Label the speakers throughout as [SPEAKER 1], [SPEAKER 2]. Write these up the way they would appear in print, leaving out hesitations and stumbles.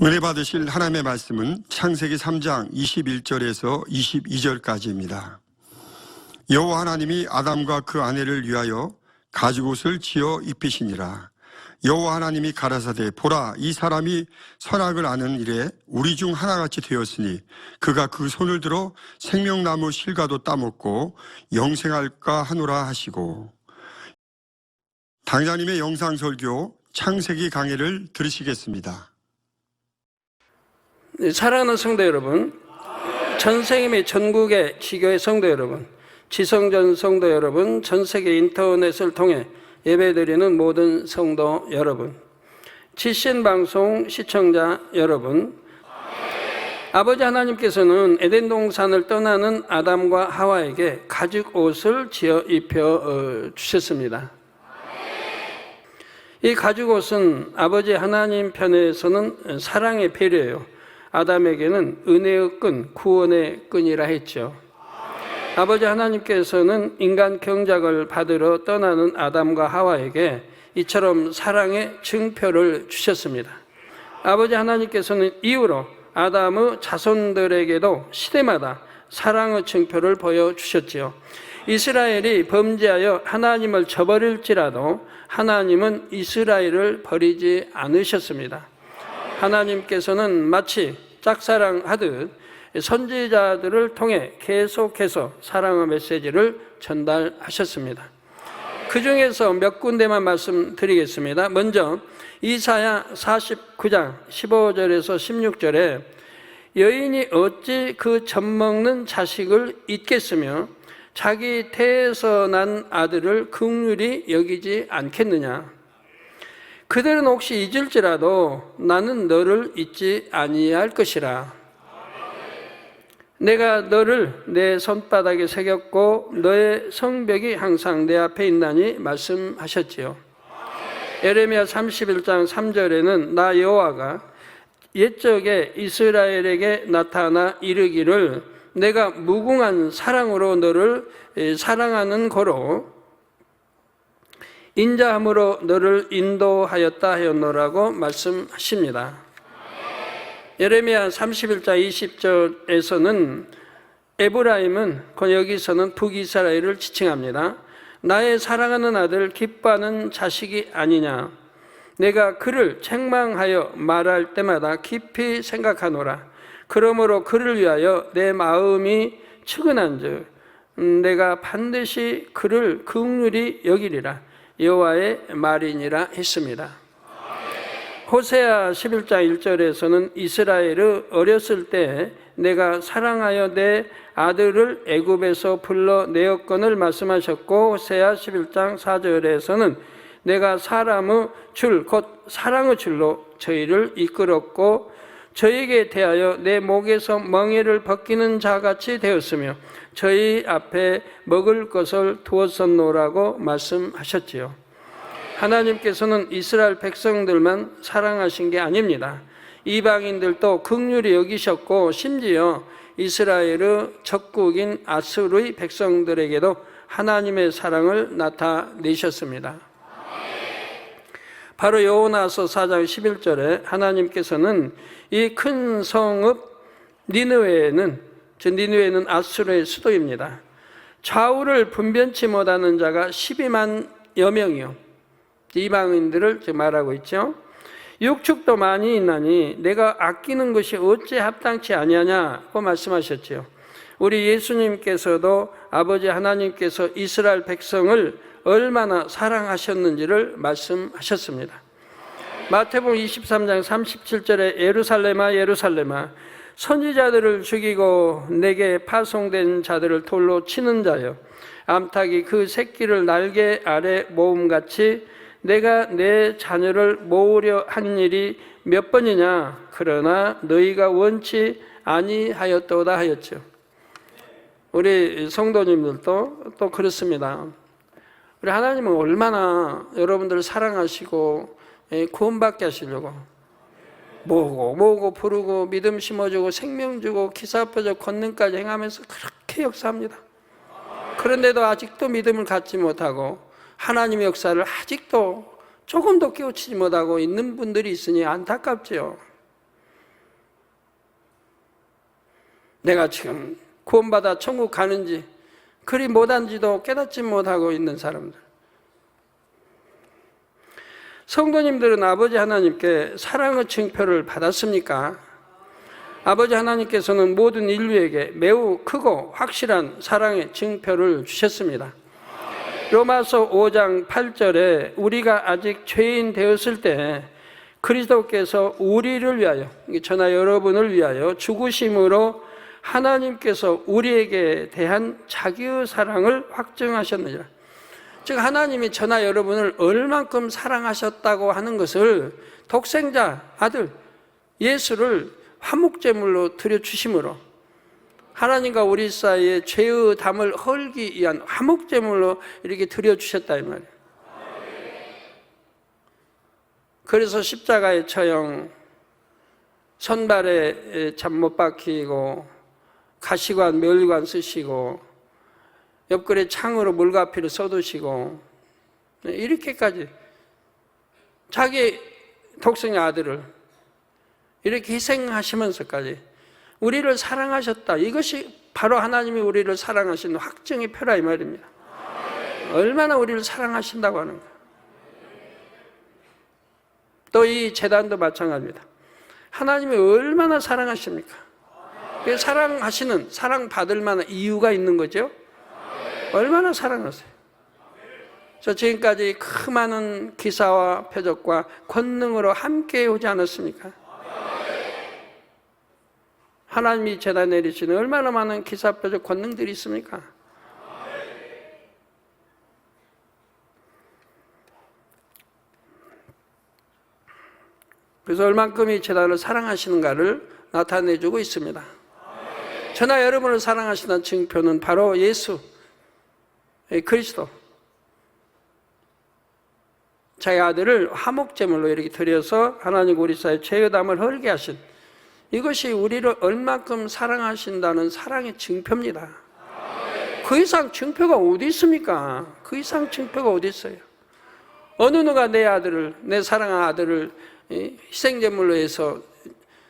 [SPEAKER 1] 은혜 받으실 하나님의 말씀은 창세기 3장 21절에서 22절까지입니다. 여호와 하나님이 아담과 그 아내를 위하여 가죽옷을 지어 입히시니라. 여호와 하나님이 가라사대 보라, 이 사람이 선악을 아는 일에 우리 중 하나같이 되었으니 그가 그 손을 들어 생명나무 실과도 따먹고 영생할까 하노라 하시고. 당자님의 영상설교 창세기 강해를 들으시겠습니다.
[SPEAKER 2] 사랑하는 성도 여러분, 전생의 및 전국의 지교회 성도 여러분, 지성전 성도 여러분, 전세계 인터넷을 통해 예배드리는 모든 성도 여러분, 지신방송 시청자 여러분, 아버지 하나님께서는 에덴 동산을 떠나는 아담과 하와에게 가죽옷을 지어 입혀 주셨습니다. 이 가죽옷은 아버지 하나님 편에서는 사랑의 배려예요. 아담에게는 은혜의 끈, 구원의 끈이라 했죠. 아버지 하나님께서는 인간 경작을 받으러 떠나는 아담과 하와에게 이처럼 사랑의 증표를 주셨습니다. 아버지 하나님께서는 이후로 아담의 자손들에게도 시대마다 사랑의 증표를 보여주셨지요. 이스라엘이 범죄하여 하나님을 저버릴지라도 하나님은 이스라엘을 버리지 않으셨습니다. 하나님께서는 마치 짝사랑하듯 선지자들을 통해 계속해서 사랑의 메시지를 전달하셨습니다. 그 중에서 몇 군데만 말씀드리겠습니다. 먼저 이사야 49장 15절에서 16절에 여인이 어찌 그 젖먹는 자식을 잊겠으며 자기 태에서 난 아들을 긍휼히 여기지 않겠느냐. 그들은 혹시 잊을지라도 나는 너를 잊지 아니할 것이라. 내가 너를 내 손바닥에 새겼고 너의 성벽이 항상 내 앞에 있나니 말씀하셨지요. 예레미야 31장 3절에는 나 여호와가 옛적에 이스라엘에게 나타나 이르기를 내가 무궁한 사랑으로 너를 사랑하는 고로 인자함으로 너를 인도하였다 하였노라고 말씀하십니다. 예레미야 31장 20절에서는 에브라임은 여기서는 북이스라엘을 지칭합니다. 나의 사랑하는 아들 기뻐하는 자식이 아니냐. 내가 그를 책망하여 말할 때마다 깊이 생각하노라. 그러므로 그를 위하여 내 마음이 측은한즉 내가 반드시 그를 긍휼히 여기리라. 여호와의 말이니라 했습니다. 호세아 11장 1절에서는 이스라엘의 어렸을 때 내가 사랑하여 내 아들을 애굽에서 불러내었건을 말씀하셨고, 호세아 11장 4절에서는 내가 사람의 줄 곧 사랑의 줄로 저희를 이끌었고 저희에게 대하여 내 목에서 멍에를 벗기는 자같이 되었으며 저희 앞에 먹을 것을 두었었노라고 말씀하셨지요. 하나님께서는 이스라엘 백성들만 사랑하신 게 아닙니다. 이방인들도 긍휼히 여기셨고 심지어 이스라엘의 적국인 아수르의 백성들에게도 하나님의 사랑을 나타내셨습니다. 바로 요나서 4장 11절에 하나님께서는 이 큰 성읍 니느웨는 아수르의 수도입니다. 좌우를 분변치 못하는 자가 12만여 명이요. 이방인들을 말하고 있죠. 육축도 많이 있나니 내가 아끼는 것이 어찌 합당치 아니하냐고 말씀하셨지요. 우리 예수님께서도 아버지 하나님께서 이스라엘 백성을 얼마나 사랑하셨는지를 말씀하셨습니다. 마태복음 23장 37절에 예루살렘아 예루살렘아 선지자들을 죽이고 내게 파송된 자들을 돌로 치는 자여, 암탉이 그 새끼를 날개 아래 모음같이 내가 내 자녀를 모으려 한 일이 몇 번이냐. 그러나 너희가 원치 아니하였도다 하였죠. 우리 성도님들도 또 그렇습니다. 우리 하나님은 얼마나 여러분들을 사랑하시고 구원받게 하시려고 모으고 부르고 믿음 심어주고 생명 주고 기사표적 권능까지 행하면서 그렇게 역사합니다. 그런데도 아직도 믿음을 갖지 못하고 하나님의 역사를 아직도 조금도 깨우치지 못하고 있는 분들이 있으니 안타깝죠. 내가 지금 구원받아 천국 가는지 그리 못한지도 깨닫지 못하고 있는 사람들. 성도님들은 아버지 하나님께 사랑의 증표를 받았습니까? 아버지 하나님께서는 모든 인류에게 매우 크고 확실한 사랑의 증표를 주셨습니다. 로마서 5장 8절에 우리가 아직 죄인 되었을 때 그리스도께서 우리를 위하여, 저나 여러분을 위하여 죽으심으로 하나님께서 우리에게 대한 자기의 사랑을 확증하셨느니라. 즉 하나님이 저나 여러분을 얼만큼 사랑하셨다고 하는 것을 독생자 아들 예수를 화목제물로 드려주심으로 하나님과 우리 사이에 죄의 담을 헐기 위한 화목제물로 이렇게 드려주셨다 이 말이에요. 그래서 십자가의 처형, 손발에 잠 못 박히고 가시관, 멸관 쓰시고 옆구리에 창으로 물가피를 쏟으시고 이렇게까지 자기 독생의 아들을 이렇게 희생하시면서까지 우리를 사랑하셨다. 이것이 바로 하나님이 우리를 사랑하시는 확증의 표라 이 말입니다. 얼마나 우리를 사랑하신다고 하는 거예요. 또 이 제단도 마찬가지입니다. 하나님이 얼마나 사랑하십니까? 그 사랑하시는, 사랑받을 만한 이유가 있는 거죠. 얼마나 사랑하세요. 저 지금까지 그 많은 기사와 표적과 권능으로 함께 오지 않았습니까? 하나님이 제단 내리시는 얼마나 많은 기사, 표적, 권능들이 있습니까? 그래서 얼만큼 이 제단을 사랑하시는가를 나타내주고 있습니다. 저나 여러분을 사랑하시는 증표는 바로 예수 그리스도, 자기 아들을 화목제물로 이렇게 드려서 하나님 우리 사이에 죄의 담을 헐게 하신, 이것이 우리를 얼만큼 사랑하신다는 사랑의 증표입니다. 그 이상 증표가 어디 있습니까? 그 이상 증표가 어디 있어요? 어느 누가 내 아들을, 내 사랑하는 아들을 희생제물로 해서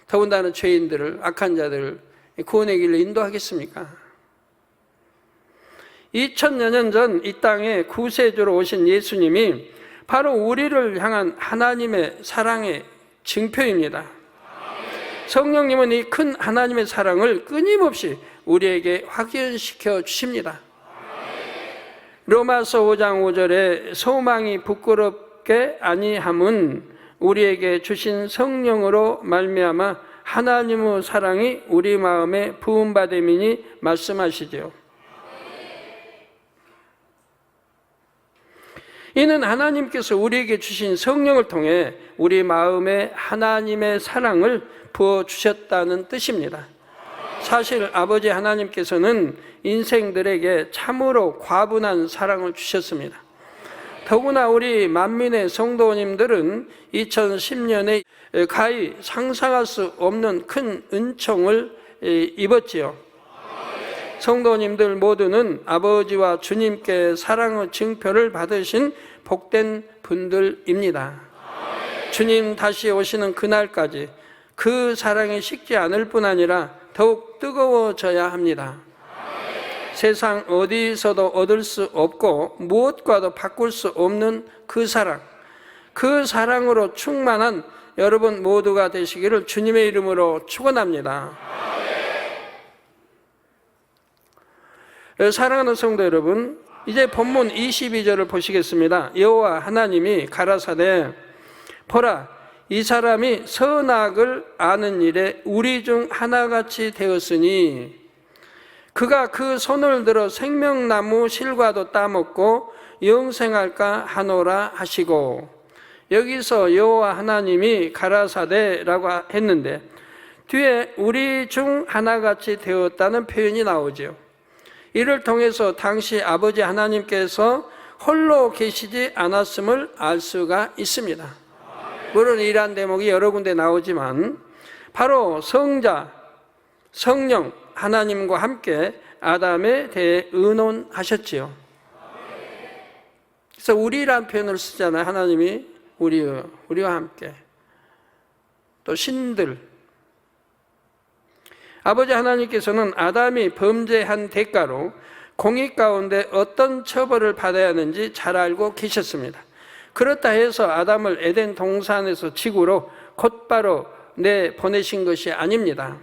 [SPEAKER 2] 더군다나 죄인들을, 악한 자들을 구원의 길로 인도하겠습니까? 2000여 년 전 이 땅에 구세주로 오신 예수님이 바로 우리를 향한 하나님의 사랑의 증표입니다. 성령님은 이 큰 하나님의 사랑을 끊임없이 우리에게 확인시켜 주십니다. 로마서 5장 5절에 소망이 부끄럽게 아니함은 우리에게 주신 성령으로 말미암아 하나님의 사랑이 우리 마음에 부음받음이니 말씀하시죠. 이는 하나님께서 우리에게 주신 성령을 통해 우리 마음에 하나님의 사랑을 부어주셨다는 뜻입니다. 사실 아버지 하나님께서는 인생들에게 참으로 과분한 사랑을 주셨습니다. 더구나 우리 만민의 성도님들은 2010년에 가히 상상할 수 없는 큰 은총을 입었지요. 성도님들 모두는 아버지와 주님께 사랑의 증표를 받으신 복된 분들입니다. 주님 다시 오시는 그날까지 그 사랑이 식지 않을 뿐 아니라 더욱 뜨거워져야 합니다. 세상 어디서도 얻을 수 없고 무엇과도 바꿀 수 없는 그 사랑, 그 사랑으로 충만한 여러분 모두가 되시기를 주님의 이름으로 축원합니다. 사랑하는 성도 여러분, 이제 본문 22절을 보시겠습니다. 여호와 하나님이 가라사대 보라, 이 사람이 선악을 아는 일에 우리 중 하나같이 되었으니 그가 그 손을 들어 생명나무 실과도 따먹고 영생할까 하노라 하시고, 여기서 여호와 하나님이 가라사대라고 했는데 뒤에 우리 중 하나같이 되었다는 표현이 나오죠. 이를 통해서 당시 아버지 하나님께서 홀로 계시지 않았음을 알 수가 있습니다. 물론 이러한 대목이 여러 군데 나오지만 바로 성자, 성령, 하나님과 함께 아담에 대해 의논하셨지요. 그래서 우리란 표현을 쓰잖아요. 하나님이 우리와 함께. 또 신들. 아버지 하나님께서는 아담이 범죄한 대가로 공의 가운데 어떤 처벌을 받아야 하는지 잘 알고 계셨습니다. 그렇다 해서 아담을 에덴 동산에서 지구로 곧바로 내보내신 것이 아닙니다.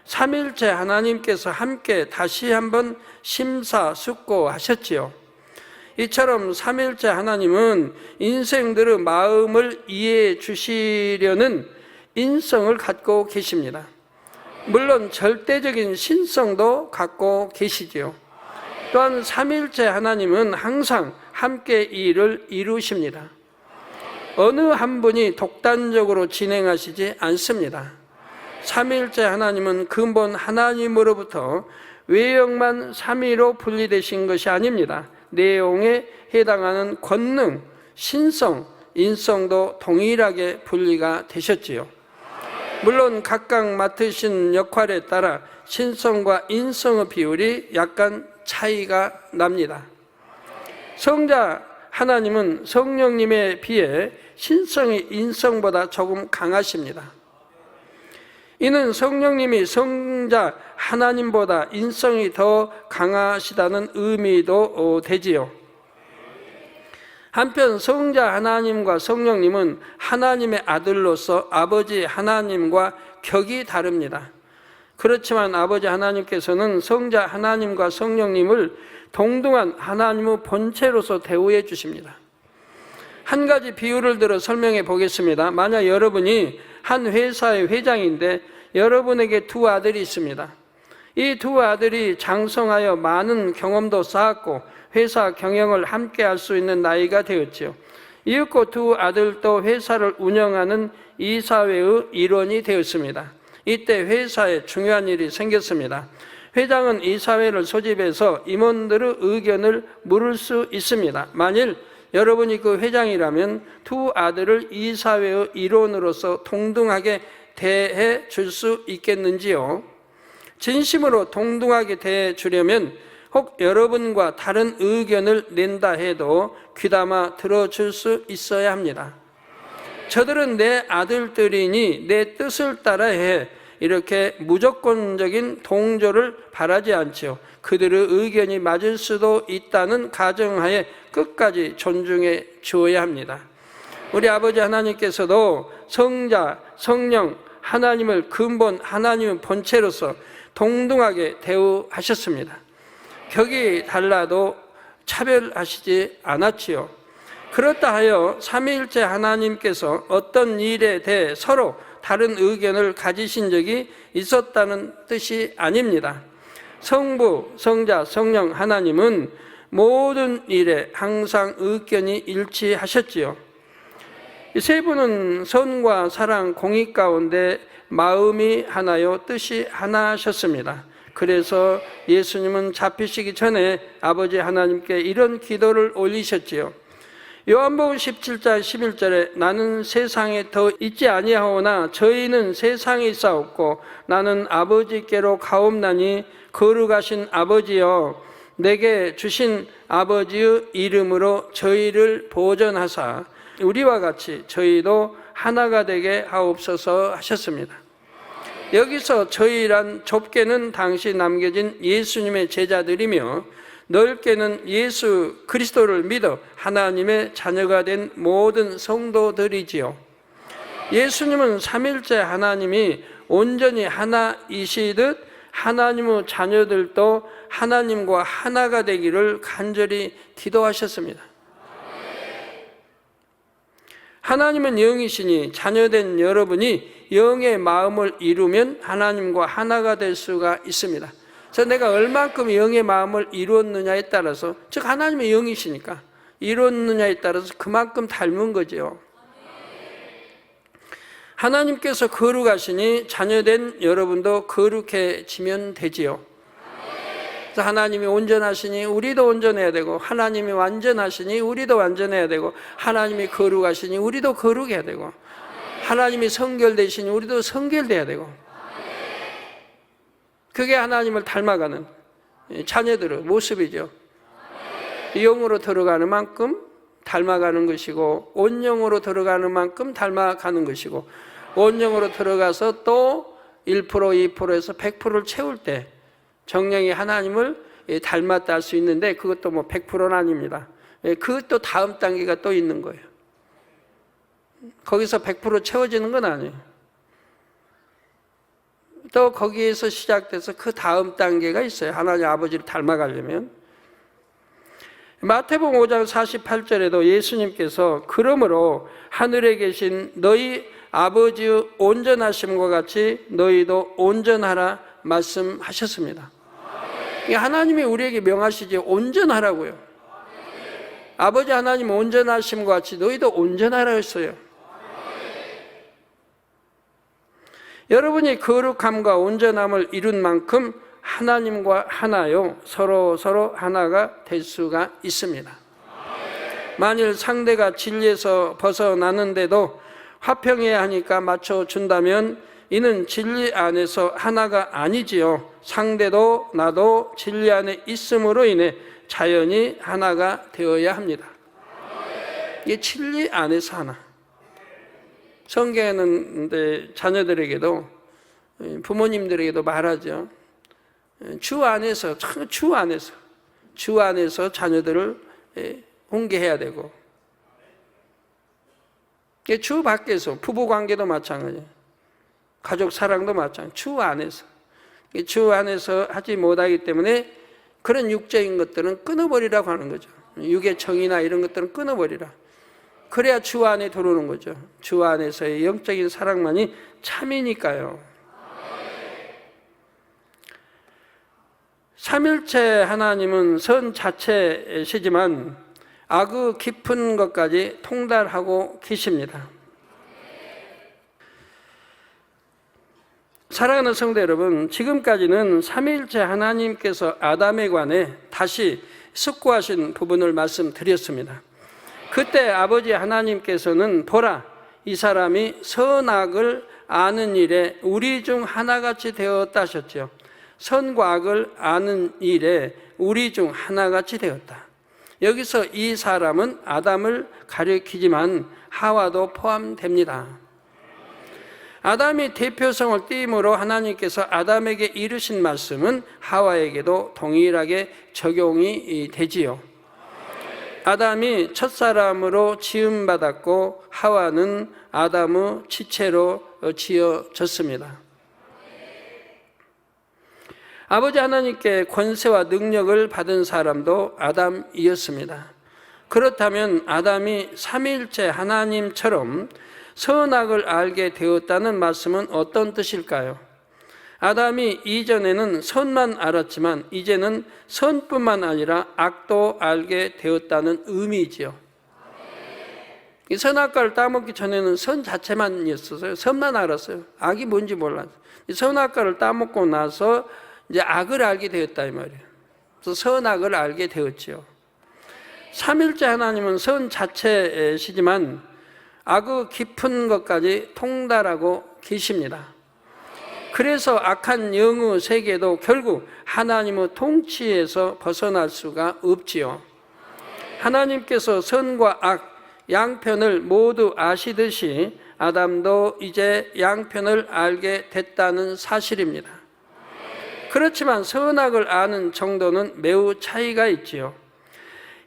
[SPEAKER 2] 삼일째 하나님께서 함께 다시 한번 심사숙고하셨지요. 이처럼 삼일째 하나님은 인생들의 마음을 이해해 주시려는 인성을 갖고 계십니다. 물론 절대적인 신성도 갖고 계시지요. 또한 삼일째 하나님은 항상 함께 이 일을 이루십니다. 어느 한 분이 독단적으로 진행하시지 않습니다. 삼일째 하나님은 근본 하나님으로부터 외형만 삼위로 분리되신 것이 아닙니다. 내용에 해당하는 권능, 신성, 인성도 동일하게 분리가 되셨지요. 물론 각각 맡으신 역할에 따라 신성과 인성의 비율이 약간 차이가 납니다. 성자 하나님은 성령님에 비해 신성이 인성보다 조금 강하십니다. 이는 성령님이 성자 하나님보다 인성이 더 강하시다는 의미도 되지요. 한편 성자 하나님과 성령님은 하나님의 아들로서 아버지 하나님과 격이 다릅니다. 그렇지만 아버지 하나님께서는 성자 하나님과 성령님을 동등한 하나님의 본체로서 대우해 주십니다. 한 가지 비유를 들어 설명해 보겠습니다. 만약 여러분이 한 회사의 회장인데 여러분에게 두 아들이 있습니다. 이 두 아들이 장성하여 많은 경험도 쌓았고 회사 경영을 함께 할 수 있는 나이가 되었지요. 이윽고 두 아들도 회사를 운영하는 이사회의 일원이 되었습니다. 이때 회사에 중요한 일이 생겼습니다. 회장은 이사회를 소집해서 임원들의 의견을 물을 수 있습니다. 만일 여러분이 그 회장이라면 두 아들을 이사회의 일원으로서 동등하게 대해 줄 수 있겠는지요? 진심으로 동등하게 대해 주려면 혹 여러분과 다른 의견을 낸다 해도 귀담아 들어줄 수 있어야 합니다. 저들은 내 아들들이니 내 뜻을 따라해 이렇게 무조건적인 동조를 바라지 않지요. 그들의 의견이 맞을 수도 있다는 가정하에 끝까지 존중해 주어야 합니다. 우리 아버지 하나님께서도 성자, 성령, 하나님을 근본 하나님의 본체로서 동등하게 대우하셨습니다. 격이 달라도 차별하시지 않았지요. 그렇다 하여 삼위일체 하나님께서 어떤 일에 대해 서로 다른 의견을 가지신 적이 있었다는 뜻이 아닙니다. 성부, 성자, 성령 하나님은 모든 일에 항상 의견이 일치하셨지요. 이 세 분은 선과 사랑, 공의 가운데 마음이 하나요, 뜻이 하나셨습니다. 그래서 예수님은 잡히시기 전에 아버지 하나님께 이런 기도를 올리셨지요. 요한복음 17장 11절에 나는 세상에 더 있지 아니하오나 저희는 세상에 있사옵고 나는 아버지께로 가옵나니 거룩하신 아버지여 내게 주신 아버지의 이름으로 저희를 보존하사 우리와 같이 저희도 하나가 되게 하옵소서 하셨습니다. 여기서 저희란 좁게는 당시 남겨진 예수님의 제자들이며 넓게는 예수 그리스도를 믿어 하나님의 자녀가 된 모든 성도들이지요. 예수님은 삼일째 하나님이 온전히 하나이시듯 하나님의 자녀들도 하나님과 하나가 되기를 간절히 기도하셨습니다. 하나님은 영이시니 자녀된 여러분이 영의 마음을 이루면 하나님과 하나가 될 수가 있습니다. 그래서 내가 얼만큼 영의 마음을 이루었느냐에 따라서, 즉 하나님의 영이시니까 이루었느냐에 따라서 그만큼 닮은 거죠. 하나님께서 거룩하시니 자녀된 여러분도 거룩해지면 되지요. 그래서 하나님이 온전하시니 우리도 온전해야 되고, 하나님이 완전하시니 우리도 완전해야 되고, 하나님이 거룩하시니 우리도 거룩해야 되고, 하나님이 성결되시니 우리도 성결돼야 되고, 그게 하나님을 닮아가는 자녀들의 모습이죠. 영으로 들어가는 만큼 닮아가는 것이고, 온영으로 들어가는 만큼 닮아가는 것이고, 온영으로 들어가서 또 1%, 2%에서 100%를 채울 때 정령이 하나님을 닮았다 할 수 있는데 그것도 뭐 100%는 아닙니다. 그것도 다음 단계가 또 있는 거예요. 거기서 100% 채워지는 건 아니에요. 또 거기에서 시작돼서 그 다음 단계가 있어요. 하나님 아버지를 닮아가려면. 마태복음 5장 48절에도 예수님께서 그러므로 하늘에 계신 너희 아버지의 온전하심과 같이 너희도 온전하라 말씀하셨습니다. 하나님이 우리에게 명하시지 온전하라고요. 아버지 하나님 온전하심과 같이 너희도 온전하라 했어요. 여러분이 거룩함과 온전함을 이룬 만큼 하나님과 하나요 서로 하나가 될 수가 있습니다. 만일 상대가 진리에서 벗어나는데도 화평해야 하니까 맞춰준다면 이는 진리 안에서 하나가 아니지요. 상대도 나도 진리 안에 있음으로 인해 자연히 하나가 되어야 합니다. 이게 진리 안에서 하나. 성경에는 자녀들에게도 부모님들에게도 말하죠. 주 안에서 자녀들을 훈계해야 되고, 주 밖에서 부부 관계도 마찬가지예요. 가족 사랑도 마찬가지. 주 안에서 하지 못하기 때문에 그런 육적인 것들은 끊어버리라고 하는 거죠. 육의 정이나 이런 것들은 끊어버리라. 그래야 주 안에 들어오는 거죠. 주 안에서의 영적인 사랑만이 참이니까요. 삼일체 하나님은 선 자체시지만 악의 깊은 것까지 통달하고 계십니다. 사랑하는 성도 여러분, 지금까지는 삼위일체 하나님께서 아담에 관해 다시 숙고하신 부분을 말씀드렸습니다. 그때 아버지 하나님께서는 보라, 이 사람이 선악을 아는 일에 우리 중 하나같이 되었다 하셨죠. 선과 악을 아는 일에 우리 중 하나같이 되었다. 여기서 이 사람은 아담을 가리키지만 하와도 포함됩니다. 아담이 대표성을 띠므로 하나님께서 아담에게 이르신 말씀은 하와에게도 동일하게 적용이 되지요. 아담이 첫사람으로 지음받았고 하와는 아담의 지체로 지어졌습니다. 아버지 하나님께 권세와 능력을 받은 사람도 아담이었습니다. 그렇다면 아담이 삼위일체 하나님처럼 선악을 알게 되었다는 말씀은 어떤 뜻일까요? 아담이 이전에는 선만 알았지만 이제는 선뿐만 아니라 악도 알게 되었다는 의미지요. 이 선악과를 따먹기 전에는 선 자체만이었어요. 선만 알았어요. 악이 뭔지 몰랐어요. 이 선악과를 따먹고 나서 이제 악을 알게 되었다 이 말이에요. 그래서 선악을 알게 되었지요. 삼일째 하나님은 선 자체시지만 악의 깊은 것까지 통달하고 계십니다. 그래서 악한 영의 세계도 결국 하나님의 통치에서 벗어날 수가 없지요. 하나님께서 선과 악 양편을 모두 아시듯이 아담도 이제 양편을 알게 됐다는 사실입니다. 그렇지만 선악을 아는 정도는 매우 차이가 있지요.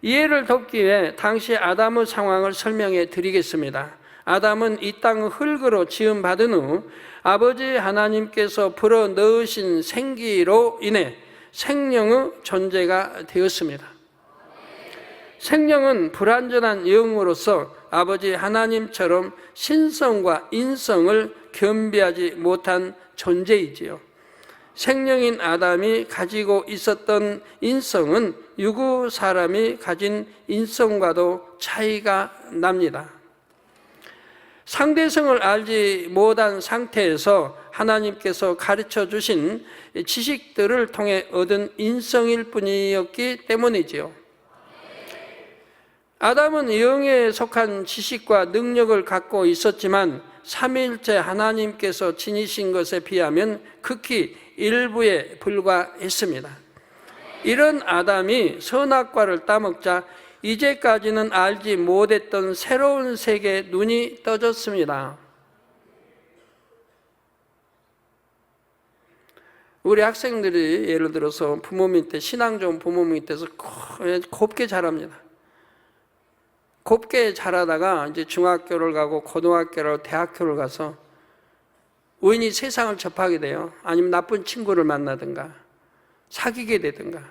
[SPEAKER 2] 이해를 돕기 위해 당시 아담의 상황을 설명해 드리겠습니다. 아담은 이 땅의 흙으로 지음받은 후 아버지 하나님께서 불어넣으신 생기로 인해 생명의 존재가 되었습니다. 생명은 불완전한 영으로서 아버지 하나님처럼 신성과 인성을 겸비하지 못한 존재이지요. 생명인 아담이 가지고 있었던 인성은 유구 사람이 가진 인성과도 차이가 납니다. 상대성을 알지 못한 상태에서 하나님께서 가르쳐 주신 지식들을 통해 얻은 인성일 뿐이었기 때문이지요. 아담은 영에 속한 지식과 능력을 갖고 있었지만 삼위일체 하나님께서 지니신 것에 비하면 극히 일부에 불과했습니다. 이런 아담이 선악과를 따먹자 이제까지는 알지 못했던 새로운 세계에 눈이 떠졌습니다. 우리 학생들이 예를 들어서 부모 밑에, 신앙 좋은 부모 밑에서 곱게 자랍니다. 곱게 자라다가 이제 중학교를 가고 고등학교를 가고 대학교를 가서 우연히 세상을 접하게 돼요. 아니면 나쁜 친구를 만나든가 사귀게 되든가.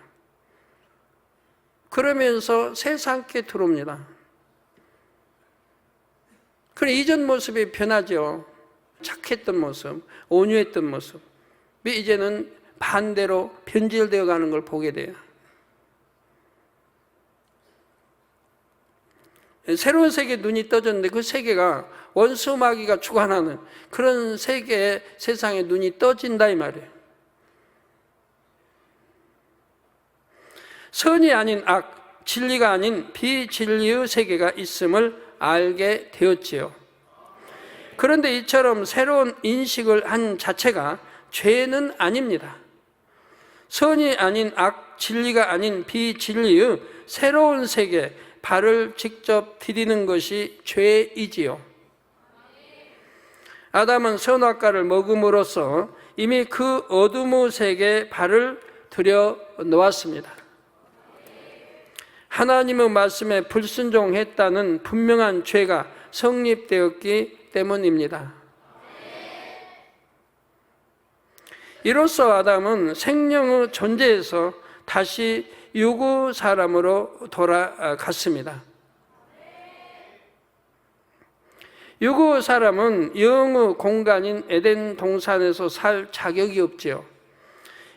[SPEAKER 2] 그러면서 세상께 들어옵니다. 그럼 이전 모습이 변하죠. 착했던 모습, 온유했던 모습. 이제는 반대로 변질되어 가는 걸 보게 돼요. 새로운 세계에 눈이 떠졌는데 그 세계가 원수 마귀가 주관하는 그런 세계에 세상에 눈이 떠진다 이 말이에요. 선이 아닌 악, 진리가 아닌 비진리의 세계가 있음을 알게 되었지요. 그런데 이처럼 새로운 인식을 한 자체가 죄는 아닙니다. 선이 아닌 악, 진리가 아닌 비진리의 새로운 세계, 발을 직접 디디는 것이 죄이지요. 아담은 선악과를 먹음으로써 이미 그 어둠의 세계에 발을 들여 놓았습니다. 하나님의 말씀에 불순종했다는 분명한 죄가 성립되었기 때문입니다. 이로써 아담은 생명의 존재에서 다시 유구 사람으로 돌아갔습니다. 유구 사람은 영의 공간인 에덴 동산에서 살 자격이 없지요.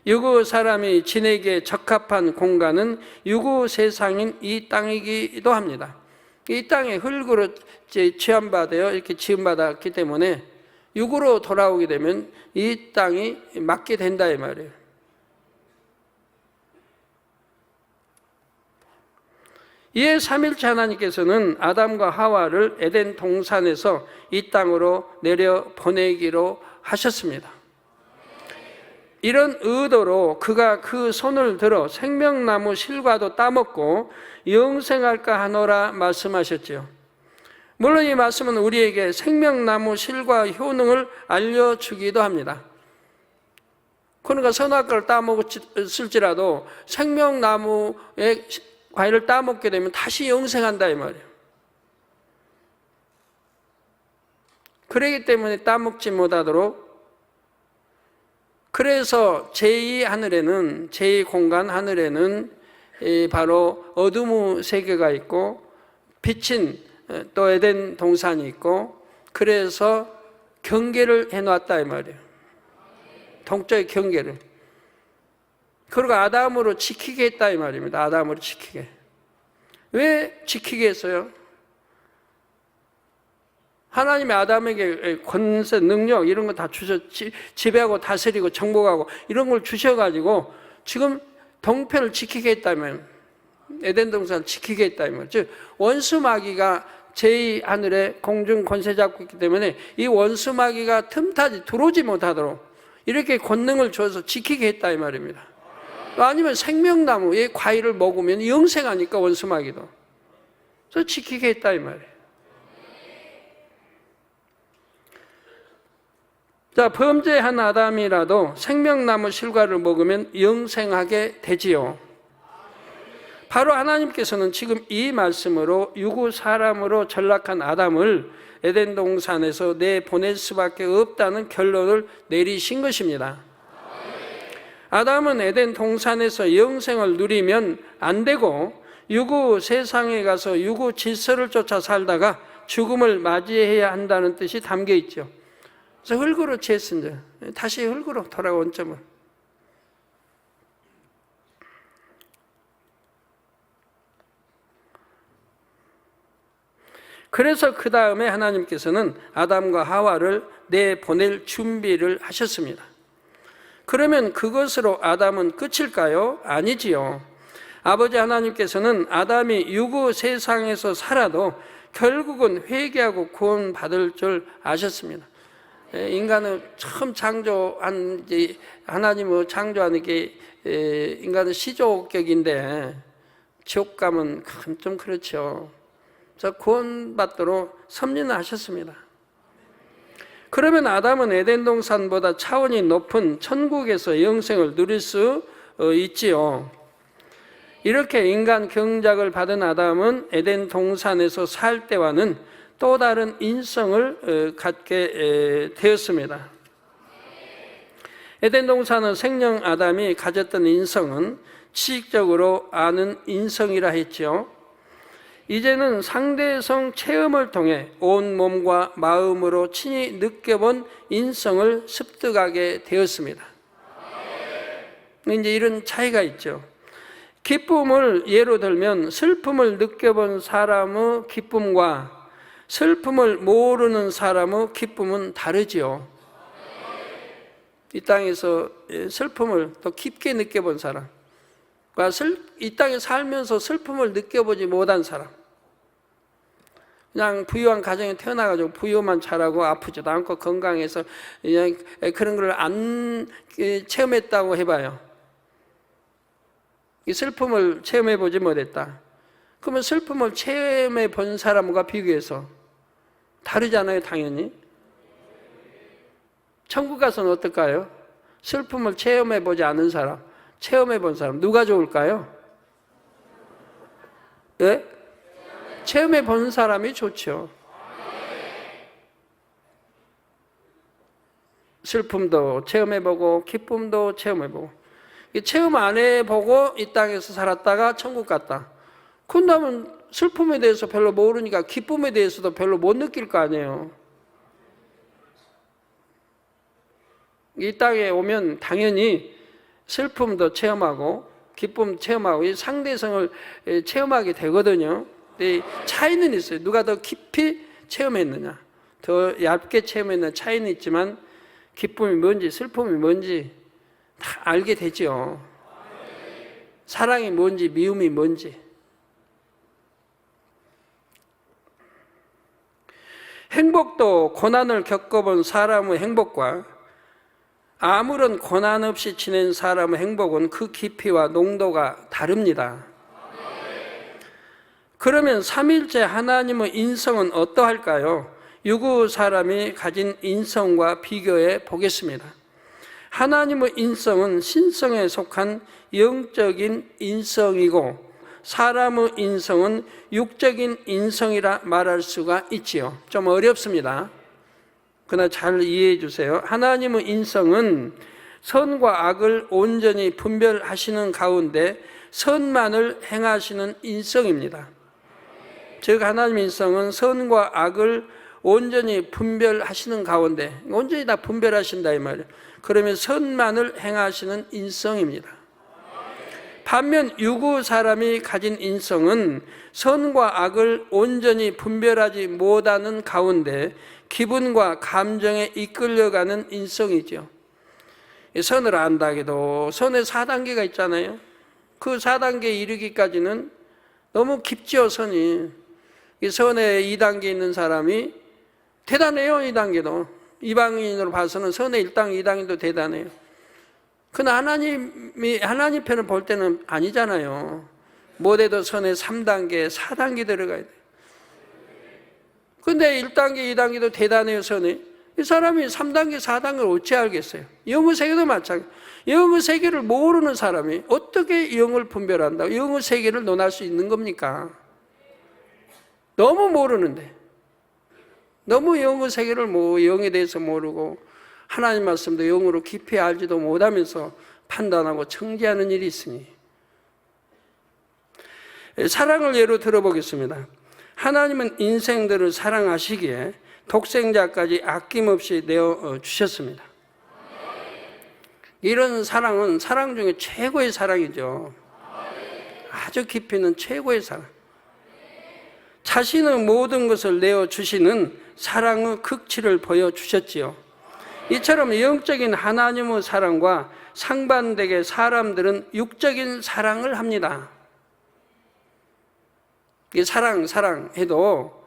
[SPEAKER 2] 유구 사람이 지내기에 적합한 공간은 유구 세상인 이 땅이기도 합니다. 이 땅에 흙으로 취함받아요. 이렇게 지음받았기 때문에 육으로 돌아오게 되면 이 땅이 맞게 된다 이 말이에요. 이에 삼일체 하나님께서는 아담과 하와를 에덴 동산에서 이 땅으로 내려 보내기로 하셨습니다. 이런 의도로 그가 그 손을 들어 생명나무 실과도 따먹고 영생할까 하노라 말씀하셨지요. 물론 이 말씀은 우리에게 생명나무 실과 효능을 알려주기도 합니다. 그러니까 선악과를 따먹었을지라도 생명나무의 과일을 따먹게 되면 다시 영생한다 이 말이에요. 그러기 때문에 따먹지 못하도록, 그래서 제2하늘에는, 제2공간 하늘에는 바로 어둠의 세계가 있고 빛인 또 에덴 동산이 있고, 그래서 경계를 해놨다 이 말이에요. 동쪽의 경계를. 그리고 아담으로 지키게 했다 이 말입니다. 아담으로 지키게. 왜 지키게 했어요? 하나님이 아담에게 권세, 능력 이런 거 다 지배하고 다스리고 정복하고 이런 걸 주셔가지고 지금 동편을 지키게 했다면, 에덴 동산을 지키게 했다면, 즉 원수 마귀가 제2하늘에 공중 권세 잡고 있기 때문에 이 원수 마귀가 틈타지 들어오지 못하도록 이렇게 권능을 줘서 지키게 했다 이 말입니다. 아니면 생명나무의 과일을 먹으면 영생하니까 원수 마귀도. 그래서 지키게 했다 이 말이에요. 자, 범죄한 아담이라도 생명나무 실과를 먹으면 영생하게 되지요. 바로 하나님께서는 지금 이 말씀으로 유구 사람으로 전락한 아담을 에덴 동산에서 내보낼 수밖에 없다는 결론을 내리신 것입니다. 아담은 에덴 동산에서 영생을 누리면 안 되고 유구 세상에 가서 유구 질서를 쫓아 살다가 죽음을 맞이해야 한다는 뜻이 담겨 있죠. 그래서 흙으로 취했습니다. 다시 흙으로 돌아온 점을. 그래서 그 다음에 하나님께서는 아담과 하와를 내보낼 준비를 하셨습니다. 그러면 그것으로 아담은 끝일까요? 아니지요. 아버지 하나님께서는 아담이 유구 세상에서 살아도 결국은 회개하고 구원받을 줄 아셨습니다. 인간은 처음 창조한, 하나님의 창조하는 게 인간은 시조격인데 지옥감은 좀 그렇죠. 그래서 구원받도록 섭리는 하셨습니다. 그러면 아담은 에덴 동산보다 차원이 높은 천국에서 영생을 누릴 수 있지요. 이렇게 인간 경작을 받은 아담은 에덴 동산에서 살 때와는 또 다른 인성을 갖게 되었습니다. 에덴 동산은 생명 아담이 가졌던 인성은 지식적으로 아는 인성이라 했죠. 이제는 상대성 체험을 통해 온 몸과 마음으로 친히 느껴본 인성을 습득하게 되었습니다. 이제 이런 차이가 있죠. 기쁨을 예로 들면 슬픔을 느껴본 사람의 기쁨과 슬픔을 모르는 사람의 기쁨은 다르지요. 이 땅에서 슬픔을 더 깊게 느껴본 사람, 이 땅에 살면서 슬픔을 느껴보지 못한 사람, 그냥 부유한 가정에 태어나가지고 부유만 잘하고 아프지도 않고 건강해서 그냥 그런 걸 안 체험했다고 해봐요. 이 슬픔을 체험해보지 못했다. 그러면 슬픔을 체험해본 사람과 비교해서 다르잖아요, 당연히. 천국 가서는 어떨까요? 슬픔을 체험해보지 않은 사람, 체험해본 사람, 누가 좋을까요? 예? 체험해본 사람이 좋죠. 슬픔도 체험해보고 기쁨도 체험해보고, 체험 안 해보고 이 땅에서 살았다가 천국 갔다. 그런다면 슬픔에 대해서 별로 모르니까 기쁨에 대해서도 별로 못 느낄 거 아니에요. 이 땅에 오면 당연히 슬픔도 체험하고 기쁨 체험하고 이 상대성을 체험하게 되거든요. 근데 차이는 있어요. 누가 더 깊이 체험했느냐, 더 얇게 체험했느냐 차이는 있지만 기쁨이 뭔지 슬픔이 뭔지 다 알게 되죠. 사랑이 뭔지 미움이 뭔지. 행복도 고난을 겪어본 사람의 행복과 아무런 고난 없이 지낸 사람의 행복은 그 깊이와 농도가 다릅니다. 그러면 삼위일체 하나님의 인성은 어떠할까요? 유구 사람이 가진 인성과 비교해 보겠습니다. 하나님의 인성은 신성에 속한 영적인 인성이고 사람의 인성은 육적인 인성이라 말할 수가 있지요. 좀 어렵습니다. 그러나 잘 이해해 주세요. 하나님의 인성은 선과 악을 온전히 분별하시는 가운데 선만을 행하시는 인성입니다. 즉 하나님의 인성은 선과 악을 온전히 분별하시는 가운데 온전히 다 분별하신다 이 말이에요. 그러면 선만을 행하시는 인성입니다. 반면 유구 사람이 가진 인성은 선과 악을 온전히 분별하지 못하는 가운데 기분과 감정에 이끌려가는 인성이죠. 선을 안다 해도 선의 4단계가 있잖아요. 그 4단계에 이르기까지는 너무 깊죠, 선이. 이 선의 2단계에 있는 사람이 대단해요, 2단계도. 이방인으로 봐서는 선의 1단계, 2단계도 대단해요. 그러나 하나님 편을 볼 때는 아니잖아요. 못해도 선의 3단계, 4단계 들어가야 돼요. 근데 1단계, 2단계도 대단해요, 선이. 이 사람이 3단계, 4단계를 어찌 알겠어요? 영의 세계도 마찬가지예요. 영의 세계를 모르는 사람이 어떻게 영을 분별한다고 영의 세계를 논할 수 있는 겁니까? 너무 모르는데. 너무 영의 세계를 영에 대해서 모르고 하나님 말씀도 영으로 깊이 알지도 못하면서 판단하고 청지하는 일이 있으니 사랑을 예로 들어보겠습니다. 하나님은 인생들을 사랑하시기에 독생자까지 아낌없이 내어주셨습니다. 이런 사랑은 사랑 중에 최고의 사랑이죠. 아주 깊이 있는 최고의 사랑. 자신의 모든 것을 내어주시는 사랑의 극치를 보여주셨지요. 이처럼 영적인 하나님의 사랑과 상반되게 사람들은 육적인 사랑을 합니다. 이 사랑 해도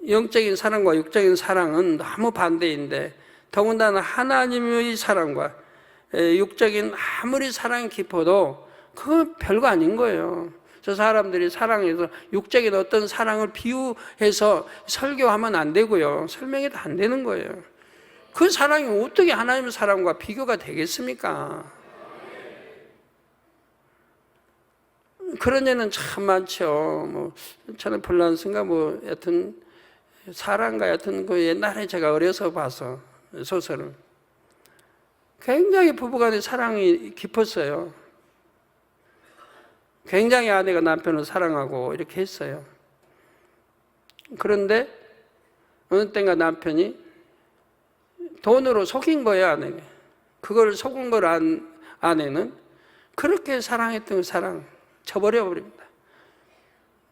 [SPEAKER 2] 영적인 사랑과 육적인 사랑은 너무 반대인데 더군다나 하나님의 사랑과 육적인 아무리 사랑이 깊어도 그건 별거 아닌 거예요. 저 사람들이 사랑해서 육적인 어떤 사랑을 비유해서 설교하면 안 되고요. 설명해도 안 되는 거예요. 그 사랑이 어떻게 하나님의 사랑과 비교가 되겠습니까? 그런 예는 참 많죠. 뭐 저는 플란스인가 뭐 여튼 사랑가 여튼 그 옛날에 제가 어려서 봐서 소설을 굉장히 부부간의 사랑이 깊었어요. 굉장히 아내가 남편을 사랑하고 이렇게 했어요. 그런데 어느 때인가 남편이 돈으로 속인 거예요, 아내가. 그걸 속은 걸 안 아내는 그렇게 사랑했던 사랑 쳐버려 버립니다.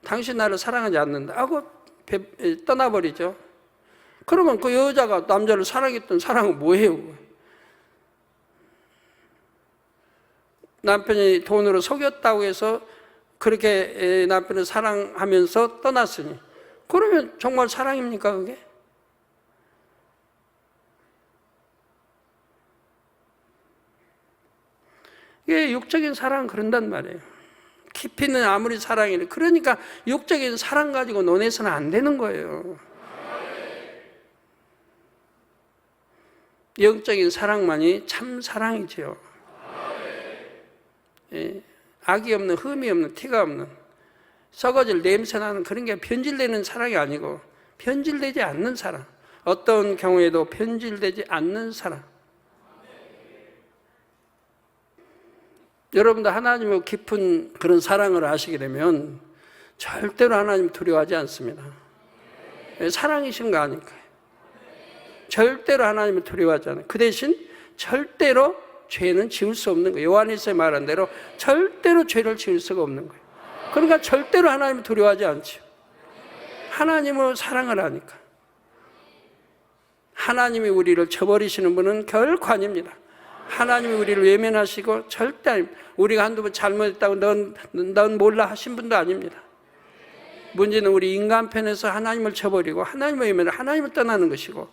[SPEAKER 2] 당신 나를 사랑하지 않는다 하고 떠나버리죠. 그러면 그 여자가 남자를 사랑했던 사랑은 뭐예요? 남편이 돈으로 속였다고 해서 그렇게 남편을 사랑하면서 떠났으니 그러면 정말 사랑입니까 그게? 이게 육적인 사랑은 그런단 말이에요. 깊이는 아무리 사랑이래. 그러니까 육적인 사랑 가지고 논해서는 안 되는 거예요. 영적인 사랑만이 참 사랑이죠. 예, 악이 없는, 흠이 없는, 티가 없는, 썩어질 냄새 나는 그런 게 변질되는 사랑이 아니고 변질되지 않는 사랑. 어떤 경우에도 변질되지 않는 사랑. 여러분도 하나님의 깊은 그런 사랑을 아시게 되면 절대로 하나님 두려워하지 않습니다. 사랑이신 거 아닐까요? 절대로 하나님을 두려워하지 않아요. 그 대신 절대로 죄는 지을 수 없는 거예요. 요한일서에 말한 대로 절대로 죄를 지을 수가 없는 거예요. 그러니까 절대로 하나님을 두려워하지 않죠. 하나님을 사랑을 하니까. 하나님이 우리를 저버리시는 분은 결코 아닙니다. 하나님이 우리를 외면하시고 절대 아닙니다. 우리가 한두 번 잘못했다고 넌 몰라 하신 분도 아닙니다. 문제는 우리 인간 편에서 하나님을 저버리고 하나님을 외면하고 하나님을 떠나는 것이고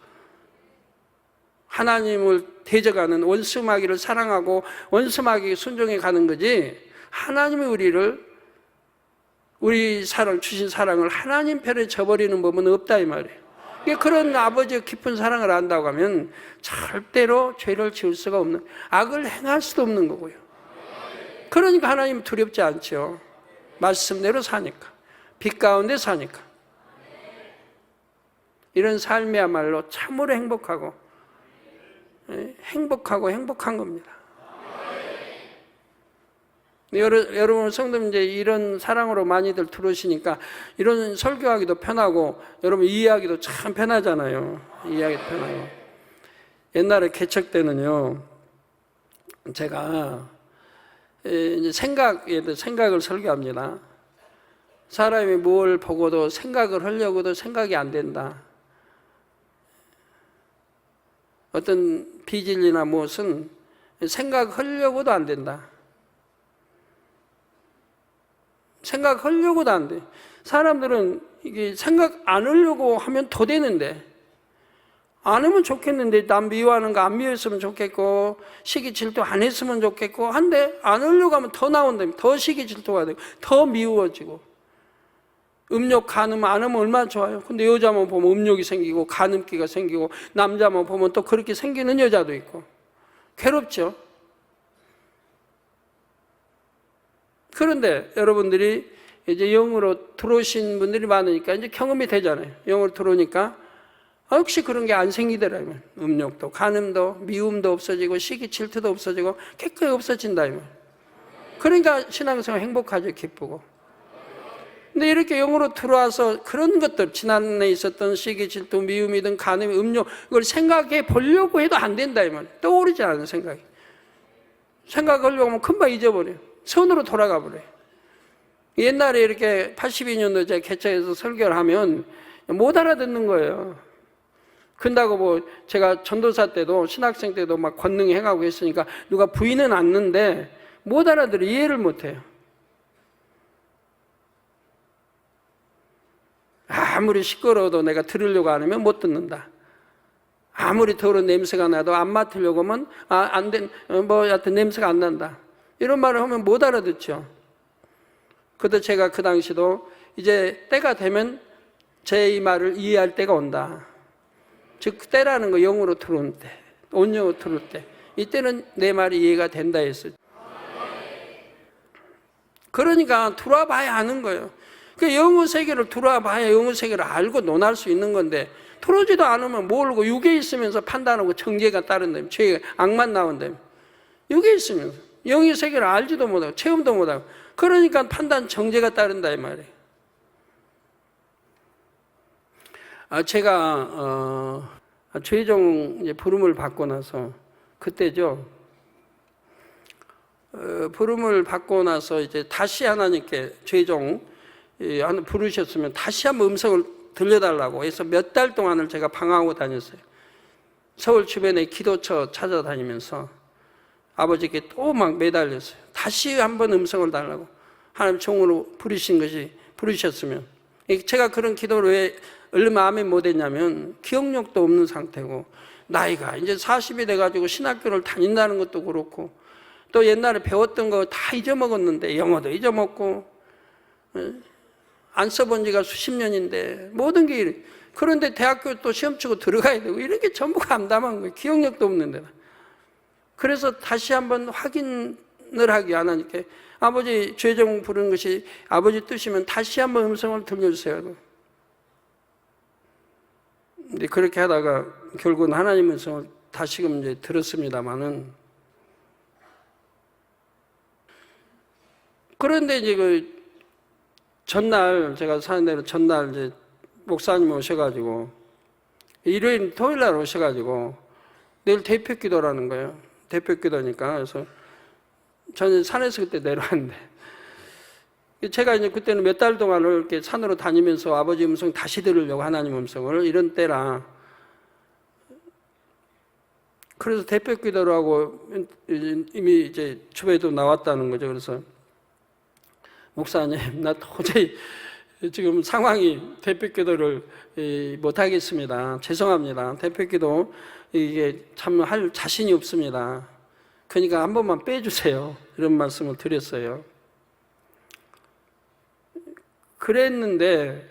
[SPEAKER 2] 하나님을 대적하는 원수마귀를 사랑하고 원수마귀에 순종해 가는 거지 하나님이 우리 사랑 주신 사랑을 하나님 편에 저버리는 법은 없다 이 말이에요. 그런 아버지의 깊은 사랑을 안다고 하면 절대로 죄를 지을 수가 없는, 악을 행할 수도 없는 거고요. 그러니까 하나님 두렵지 않죠. 말씀대로 사니까, 빛 가운데 사니까. 이런 삶이야말로 참으로 행복한 겁니다. 여러분 성도님 이제 이런 사랑으로 많이들 들어오시니까 이런 설교하기도 편하고 여러분 이해하기도 참 편하잖아요. 이해하기도 편하고. 옛날에 개척 때는요, 제가 이제 생각을 설교합니다. 사람이 뭘 보고도 생각을 하려고도 생각이 안 된다. 어떤 비진리나 무엇은 생각하려고도 안 된다. 생각하려고도 안 돼. 사람들은 이게 생각 안 하려고 하면 더 되는데, 안 하면 좋겠는데, 남 미워하는 거 안 미워했으면 좋겠고, 시기 질투 안 했으면 좋겠고, 한데, 안 하려고 하면 더 나온다면, 더 시기 질투가 되고, 더 미워지고, 음욕, 간음 안 하면 얼마나 좋아요. 근데 여자만 보면 음욕이 생기고, 간음기가 생기고, 남자만 보면 또 그렇게 생기는 여자도 있고, 괴롭죠? 그런데 여러분들이 이제 영으로 들어오신 분들이 많으니까 이제 경험이 되잖아요. 영으로 들어오니까 혹시 그런 게 안 생기더라고요. 음욕도, 간음도, 미움도 없어지고, 시기 질투도 없어지고, 깨끗이 없어진다. 그러니까 신앙생활 행복하죠, 기쁘고. 근데 이렇게 영으로 들어와서 그런 것들, 지난해 있었던 시기 질투, 미움이든 간음, 음욕, 이걸 생각해 보려고 해도 안 된다. 이 말이에요. 떠오르지 않은 생각이. 생각하려고 하면 금방 잊어버려요. 선으로 돌아가 버려요. 옛날에 이렇게 82년도에 제가 개척해서 설교를 하면 못 알아듣는 거예요. 근다고 뭐 제가 전도사 때도 신학생 때도 막 권능 행하고 했으니까 누가 부인은 않는데 못 알아들어, 이해를 못 해요. 아무리 시끄러워도 내가 들으려고 안 하면 못 듣는다. 아무리 더러운 냄새가 나도 안 맡으려고 하면 여하튼 냄새가 안 난다. 이런 말을 하면 못 알아듣죠. 그것도 제가 그 당시도 이제 때가 되면 제 이 말을 이해할 때가 온다. 즉 때라는 거 영으로 들어올 때, 온영으로 들어올 때, 이때는 내 말이 이해가 된다 했어요. 그러니까 들어와 봐야 아는 거예요. 그 영의 세계를 들어와 봐야 영의 세계를 알고 논할 수 있는 건데, 들어오지도 않으면 모르고 육에 있으면서 판단하고 정죄가 따른다며, 죄가 악만 나온다며. 육에 있으면서 영의 세계를 알지도 못하고 체험도 못하고, 그러니까 판단 정죄가 따른다 이 말이에요. 제가 최종 부름을 받고 나서 그때죠. 부름을 받고 나서 이제 다시 하나님께 최종 부르셨으면 다시 한번 음성을 들려달라고 해서 몇 달 동안을 제가 방황하고 다녔어요. 서울 주변에 기도처 찾아다니면서 아버지께 또 막 매달렸어요. 다시 한번 음성을 달라고. 하나님 종으로 부르셨으면. 제가 그런 기도를 왜 얼마 아멘 못했냐면 기억력도 없는 상태고, 나이가 이제 40이 돼가지고 신학교를 다닌다는 것도 그렇고, 또 옛날에 배웠던 거 다 잊어먹었는데, 영어도 잊어먹고, 안 써본 지가 수십 년인데 모든 게 이래. 그런데 대학교 또 시험 치고 들어가야 되고, 이런 게 전부 감담한 거예요. 기억력도 없는데. 그래서 다시 한번 확인을 하기 하나님께, 아버지 최종 부르는 것이 아버지 뜻이면 다시 한번 음성을 들려주세요. 근데 그렇게 하다가 결국은 하나님 음성을 다시금 이제 들었습니다만은, 그런데 이제 그 전날, 제가 사는 대로 전날 이제 목사님 오셔가지고, 일요일, 토요일 날 오셔가지고, 내일 대표 기도라는 거예요. 대표 기도니까. 그래서 저는 산에서 그때 내려왔는데, 제가 이제 그때는 몇 달 동안을 이렇게 산으로 다니면서 아버지 음성 다시 들으려고, 하나님 음성을, 이런 때라. 그래서 대표 기도를 하고 이미 이제 주변에도 나왔다는 거죠. 그래서 목사님, 나 도저히 지금 상황이 대표 기도를 못 하겠습니다. 죄송합니다. 대표 기도 이게 참 할 자신이 없습니다. 그러니까 한 번만 빼주세요. 이런 말씀을 드렸어요. 그랬는데,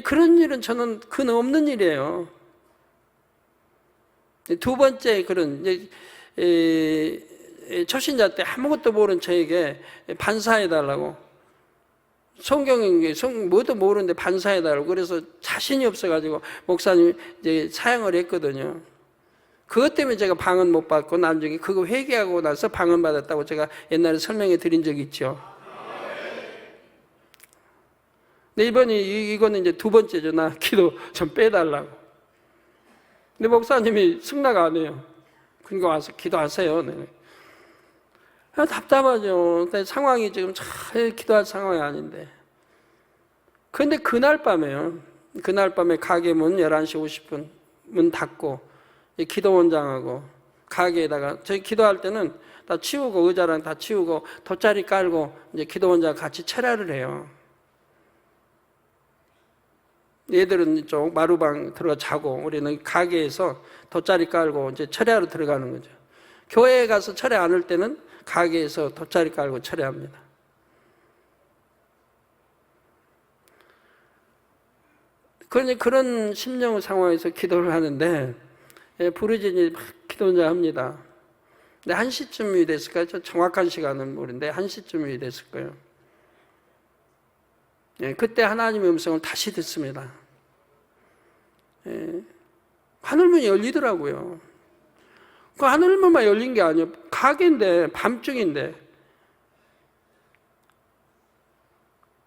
[SPEAKER 2] 그런 일은 저는 근 없는 일이에요. 두 번째 그런 초신자 때 아무것도 모르는 저에게 반사해달라고, 성경에 뭐도 모르는데 반사해달라고, 그래서 자신이 없어가지고 목사님 이제 사양을 했거든요. 그것 때문에 제가 방언 못 받고 나중에 그거 회개하고 나서 방언 받았다고 제가 옛날에 설명해 드린 적이 있죠. 근데 이거는 이제 두 번째죠. 나 기도 좀 빼달라고. 근데 목사님이 승낙 안 해요. 그러니까 와서 기도하세요. 네. 답답하죠. 상황이 지금 잘 기도할 상황이 아닌데. 그런데 그날 밤에요. 그날 밤에 가게 문 11시 50분 문 닫고, 기도원장하고 가게에다가, 저희 기도할 때는 다 치우고, 의자랑 다 치우고 돗자리 깔고 이제 기도원장 같이 철야를 해요. 얘들은 이쪽 마루방 들어가 자고, 우리는 가게에서 돗자리 깔고 이제 철야로 들어가는 거죠. 교회에 가서 철야 안 할 때는 가게에서 돗자리 깔고 철야합니다. 그런 심령 상황에서 기도를 하는데, 부르짖니 막 기도를 합니다. 근데 1시쯤이 됐을까요? 정확한 시간은 모르는데 1시쯤이 됐을 거예요. 그때 하나님의 음성을 다시 듣습니다. 하늘문이 열리더라고요. 그 하늘문만 열린 게 아니에요. 가게인데, 밤중인데.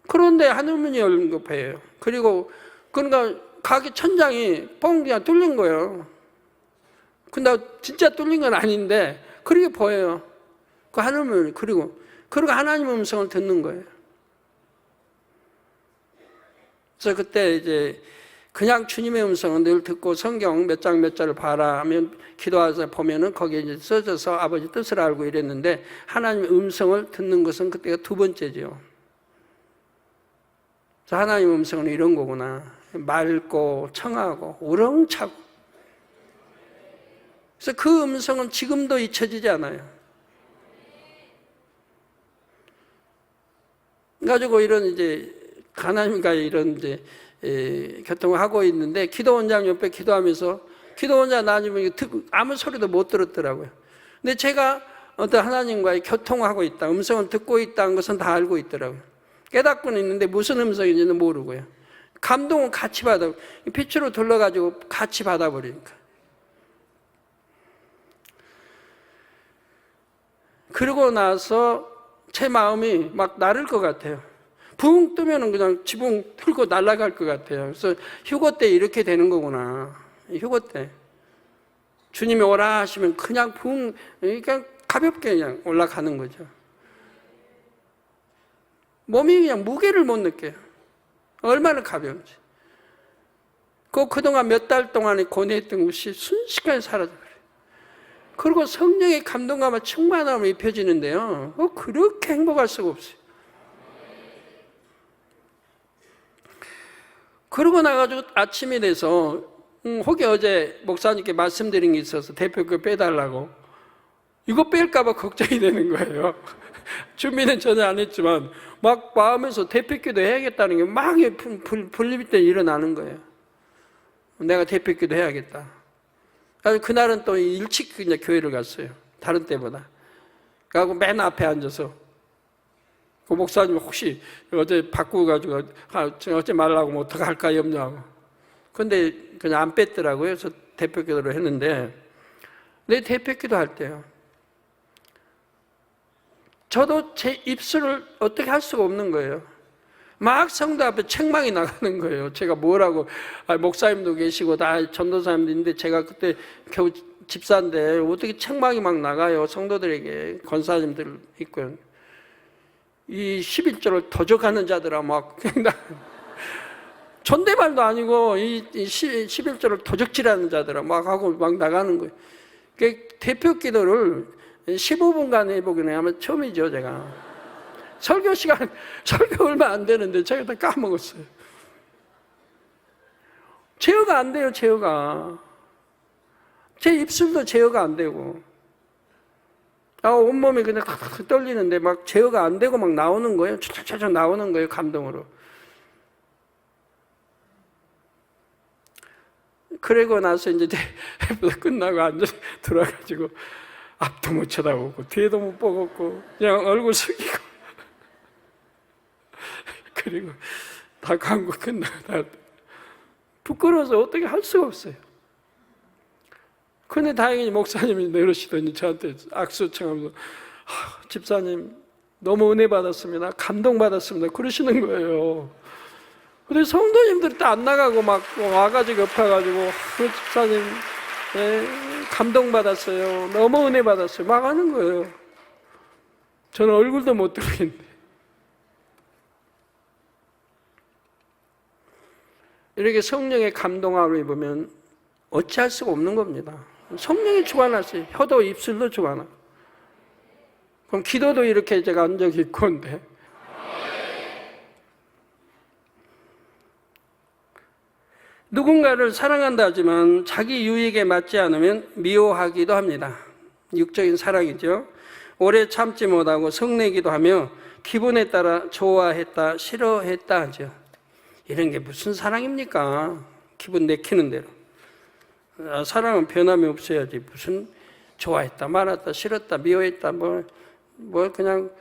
[SPEAKER 2] 그런데 하늘문이 열린 거 보여요. 그러니까 가게 천장이 뻥 그냥 뚫린 거예요. 근데 진짜 뚫린 건 아닌데 그렇게 보여요. 그 하늘문. 그리고 하나님의 음성을 듣는 거예요. 그래서 그때 이제 그냥 주님의 음성은 늘 듣고 성경 몇 장 몇 절을 봐라 하면, 기도해서 보면은 거기에 이제 써져서 아버지 뜻을 알고 이랬는데, 하나님의 음성을 듣는 것은 그때가 두 번째죠. 그래서 하나님의 음성은 이런 거구나. 맑고 청하고 우렁차고. 그래서 그 음성은 지금도 잊혀지지 않아요. 가지고 이런 이제 하나님과 이런 이제 교통을 하고 있는데 기도 원장 옆에 기도하면서 기도 원장 나뉘면 아무 소리도 못 들었더라고요. 근데 제가 어떤 하나님과의 교통하고 있다, 음성을 듣고 있다는 것은 다 알고 있더라고요. 깨닫고는 있는데 무슨 음성인지는 모르고요. 감동은 같이 받아, 빛으로 둘러가지고 같이 받아버리니까. 그러고 나서 제 마음이 막 나를 것 같아요. 붕 뜨면은 그냥 지붕 들고 날아갈 것 같아요. 그래서 휴거 때 이렇게 되는 거구나. 휴거 때. 주님이 오라 하시면 그냥 그냥 가볍게 그냥 올라가는 거죠. 몸이 그냥 무게를 못 느껴요. 얼마나 가벼운지. 그동안 몇 달 동안에 고뇌했던 것이 순식간에 사라져버려요. 그리고 성령의 감동감과 충만함을 입혀지는데요. 그렇게 행복할 수가 없어요. 그러고 나가지고 아침이 돼서 혹여 어제 목사님께 말씀드린 게 있어서 대표교 빼달라고 이거 뺄까봐 걱정이 되는 거예요. 준비는 전혀 안 했지만 막 마음에서 대표기도 해야겠다는 게 막 불립 때 일어나는 거예요. 내가 대표기도 해야겠다. 그날은 또 일찍 그냥 교회를 갔어요. 다른 때보다. 그래서 맨 앞에 앉아서 그 목사님 혹시 어제 바꾸고 가지고 어째 말라고 뭐 어떻게 할까 염려하고. 근데 그냥 안 뺐더라고요. 그래서 대표기도를 했는데 내 대표기도 할 때요. 저도 제 입술을 어떻게 할 수가 없는 거예요. 막 성도 앞에 책망이 나가는 거예요. 제가 뭐라고, 목사님도 계시고 다 전도사님도 있는데 제가 그때 겨우 집사인데 어떻게 책망이 막 나가요. 성도들에게 권사님들 있고요. 이 11조를 도적하는 자들아 막 존댓말도 아니고 이 11조를 도적질하는 자들아 막 하고 막 나가는 거예요. 대표 기도를 15분간 해보기는 아마 처음이죠, 제가. 설교 얼마 안 되는데 제가 다 까먹었어요. 제어가 안 돼요, 제어가. 제 입술도 제어가 안 되고. 온몸이 그냥 떨리는데 막 제어가 안 되고 막 나오는 거예요. 쫙쫙쫙 나오는 거예요, 감동으로. 그러고 나서 이제 끝나고 앉아 들어가지고 앞도 못 쳐다보고 뒤에도 못 보고 그냥 얼굴 숙이고 그리고 다 간거 끝나고 다 부끄러워서 어떻게 할 수가 없어요. 근데 다행히 목사님이 내려오시더니 저한테 악수 청하면서 집사님 너무 은혜 받았습니다. 감동 받았습니다. 그러시는 거예요. 근데 성도님들이 또 안 나가고 막 와가지고 엎어가지고 집사님 감동 받았어요. 너무 은혜 받았어요. 막 하는 거예요. 저는 얼굴도 못 들겠는데. 이렇게 성령의 감동함을 입으면 어찌할 수가 없는 겁니다. 성령이 주관하세요. 혀도 입술도 주관하고. 그럼 기도도 이렇게 제가 한 적이 있건데. 누군가를 사랑한다 하지만 자기 유익에 맞지 않으면 미워하기도 합니다. 육적인 사랑이죠. 오래 참지 못하고 성내기도 하며 기분에 따라 좋아했다, 싫어했다 하죠. 이런 게 무슨 사랑입니까? 기분 내키는 대로. 사랑은 변함이 없어야지. 무슨 좋아했다, 말았다, 싫었다, 미워했다, 뭐 그냥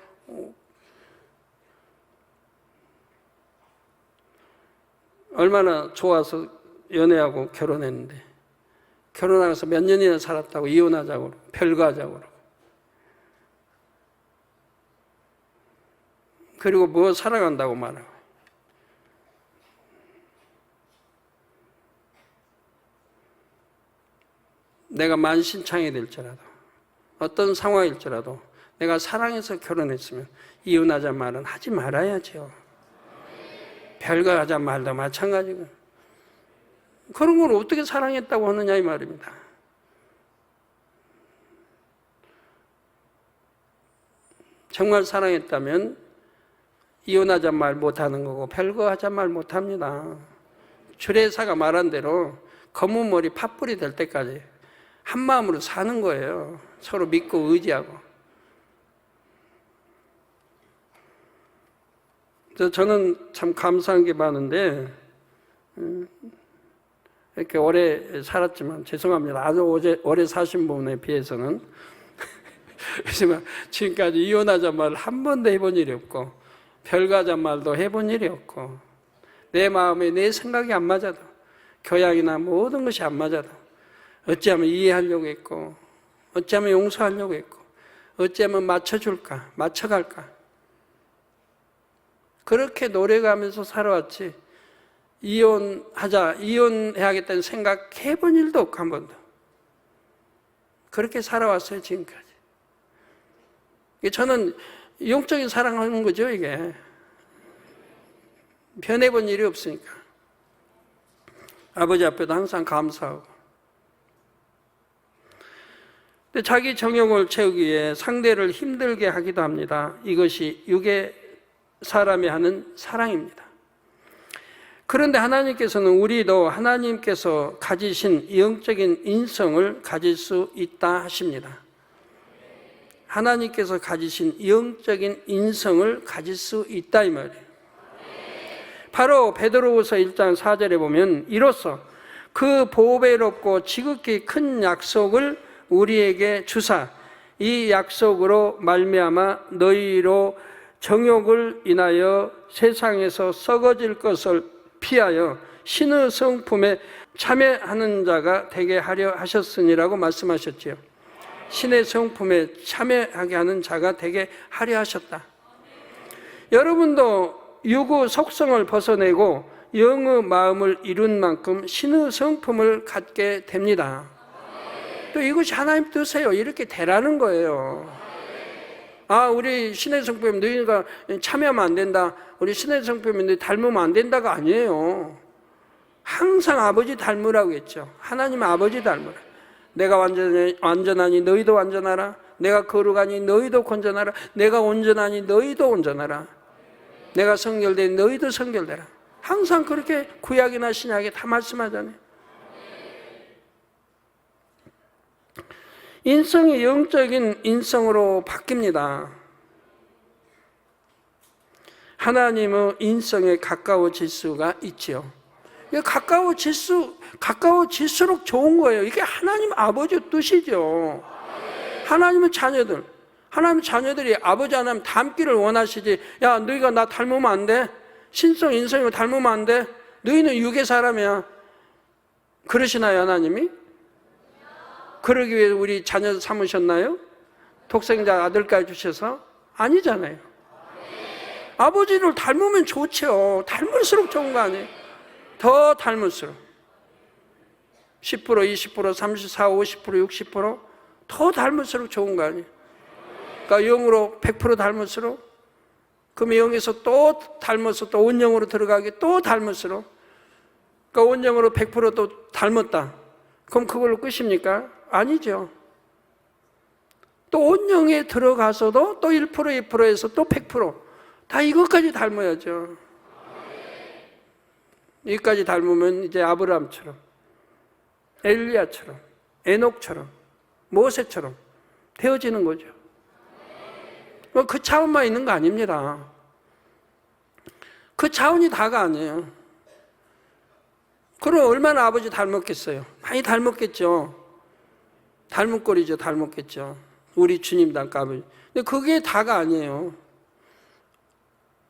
[SPEAKER 2] 얼마나 좋아서 연애하고 결혼했는데 결혼하고서 몇 년이나 살았다고 이혼하자고 별거하자고 그리고 뭐 사랑한다고 말하고 내가 만신창이 될지라도 어떤 상황일지라도 내가 사랑해서 결혼했으면 이혼하자 말은 하지 말아야죠. 별거하자 말도 마찬가지고 그런 걸 어떻게 사랑했다고 하느냐 이 말입니다. 정말 사랑했다면 이혼하자 말 못하는 거고 별거하자 말 못합니다. 주례사가 말한 대로 검은 머리 팥불이 될 때까지 한 마음으로 사는 거예요. 서로 믿고 의지하고. 저는 참 감사한 게 많은데, 이렇게 오래 살았지만, 죄송합니다. 아주 오래 사신 분에 비해서는. 그렇지만 지금까지 이혼하자 말 한 번도 해본 일이 없고, 별가자 말도 해본 일이 없고, 내 마음에 내 생각이 안 맞아도, 교양이나 모든 것이 안 맞아도, 어찌하면 이해하려고 했고, 어찌하면 용서하려고 했고, 어찌하면 맞춰줄까, 맞춰갈까. 그렇게 노력하면서 살아왔지, 이혼해야겠다는 생각 해본 일도 없고, 한 번도. 그렇게 살아왔어요, 지금까지. 저는 영적인 사랑하는 거죠, 이게. 변해본 일이 없으니까. 아버지 앞에도 항상 감사하고. 근데 자기 정욕을 채우기 위해 상대를 힘들게 하기도 합니다. 이것이 육의 사람이 하는 사랑입니다. 그런데 하나님께서는 우리도 하나님께서 가지신 영적인 인성을 가질 수 있다 하십니다. 하나님께서 가지신 영적인 인성을 가질 수 있다 이 말이에요. 바로 베드로후서 1장 4절에 보면 이로써 그 보배롭고 지극히 큰 약속을 우리에게 주사 이 약속으로 말미암아 너희로 정욕을 인하여 세상에서 썩어질 것을 피하여 신의 성품에 참여하는 자가 되게 하려 하셨으니라고 말씀하셨지요. 신의 성품에 참여하게 하는 자가 되게 하려 하셨다. 여러분도 육의 속성을 벗어내고 영의 마음을 이룬 만큼 신의 성품을 갖게 됩니다. 또 이것이 하나님 뜻이에요. 이렇게 되라는 거예요. 아, 우리 신의 성품에 너희가 참여하면 안 된다. 우리 신의 성품에 너희 닮으면 안 된다가 아니에요. 항상 아버지 닮으라고 했죠. 하나님 아버지 닮으라. 내가 완전하니 너희도 완전하라. 내가 거룩하니 너희도 건전하라. 내가 온전하니 너희도 온전하라. 내가 성결되니 너희도 성결되라. 항상 그렇게 구약이나 신약에 다 말씀하잖아요. 인성이 영적인 인성으로 바뀝니다. 하나님의 인성에 가까워질 수가 있지요. 가까워질수록 좋은 거예요. 이게 하나님 아버지의 뜻이죠. 하나님의 자녀들이 아버지 하나님 닮기를 원하시지. 야, 너희가 나 닮으면 안 돼? 신성, 인성을 닮으면 안 돼? 너희는 육의 사람이야. 그러시나요, 하나님이? 그러기 위해 우리 자녀 삼으셨나요? 독생자 아들까지 주셔서? 아니잖아요. 아버지를 닮으면 좋죠. 닮을수록 좋은 거 아니에요? 더 닮을수록 10%, 20%, 34%, 50%, 60%더 닮을수록 좋은 거 아니에요? 그러니까 0으로 100% 닮을수록, 그럼 0에서 또 닮아서 또 온영으로 들어가게 또 닮을수록, 그러니까 온영으로 100%또 닮았다. 그럼 그걸로 끝입니까? 아니죠. 또 온영에 들어가서도 또 1%, 2%에서 또 100%. 다 이것까지 닮아야죠. 여기까지 닮으면 이제 아브라함처럼, 엘리야처럼, 에녹처럼, 모세처럼 되어지는 거죠. 그 차원만 있는 거 아닙니다. 그 차원이 다가 아니에요. 그럼 얼마나 아버지 닮았겠어요? 많이 닮았겠죠. 닮은 꼴이죠. 닮았겠죠. 우리 주님 닮까 아버지. 근데 그게 다가 아니에요.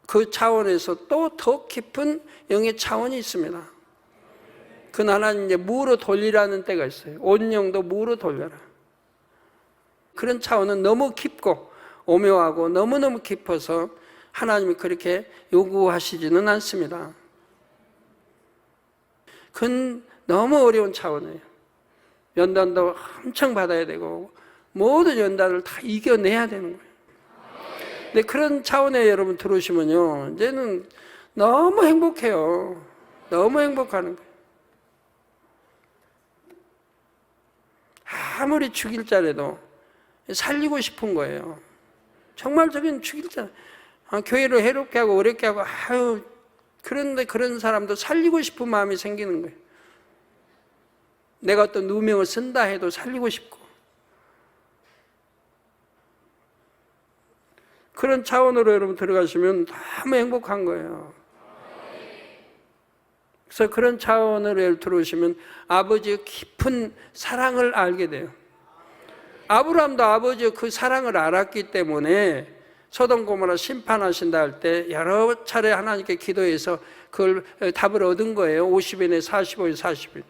[SPEAKER 2] 그 차원에서 또 더 깊은 영의 차원이 있습니다. 그 하나님 이제 무로 돌리라는 때가 있어요. 온 영도 무로 돌려라. 그런 차원은 너무 깊고 오묘하고 너무너무 깊어서 하나님이 그렇게 요구하시지는 않습니다. 그건 너무 어려운 차원이에요. 연단도 엄청 받아야 되고 모든 연단을 다 이겨내야 되는 거예요. 근데 그런 차원에 여러분 들어오시면요, 이제는 너무 행복해요. 너무 행복하는 거예요. 아무리 죽일 자라도 살리고 싶은 거예요. 정말 저긴 죽일 자, 교회를 해롭게 하고 어렵게 하고, 그런데 그런 사람도 살리고 싶은 마음이 생기는 거예요. 내가 어떤 누명을 쓴다 해도 살리고 싶고. 그런 차원으로 여러분 들어가시면 너무 행복한 거예요. 그래서 그런 차원으로 들어오시면 아버지의 깊은 사랑을 알게 돼요. 아브라함도 아버지의 그 사랑을 알았기 때문에 소돔 고모라 심판하신다 할 때 여러 차례 하나님께 기도해서 그걸 답을 얻은 거예요. 50인에 45인 40인.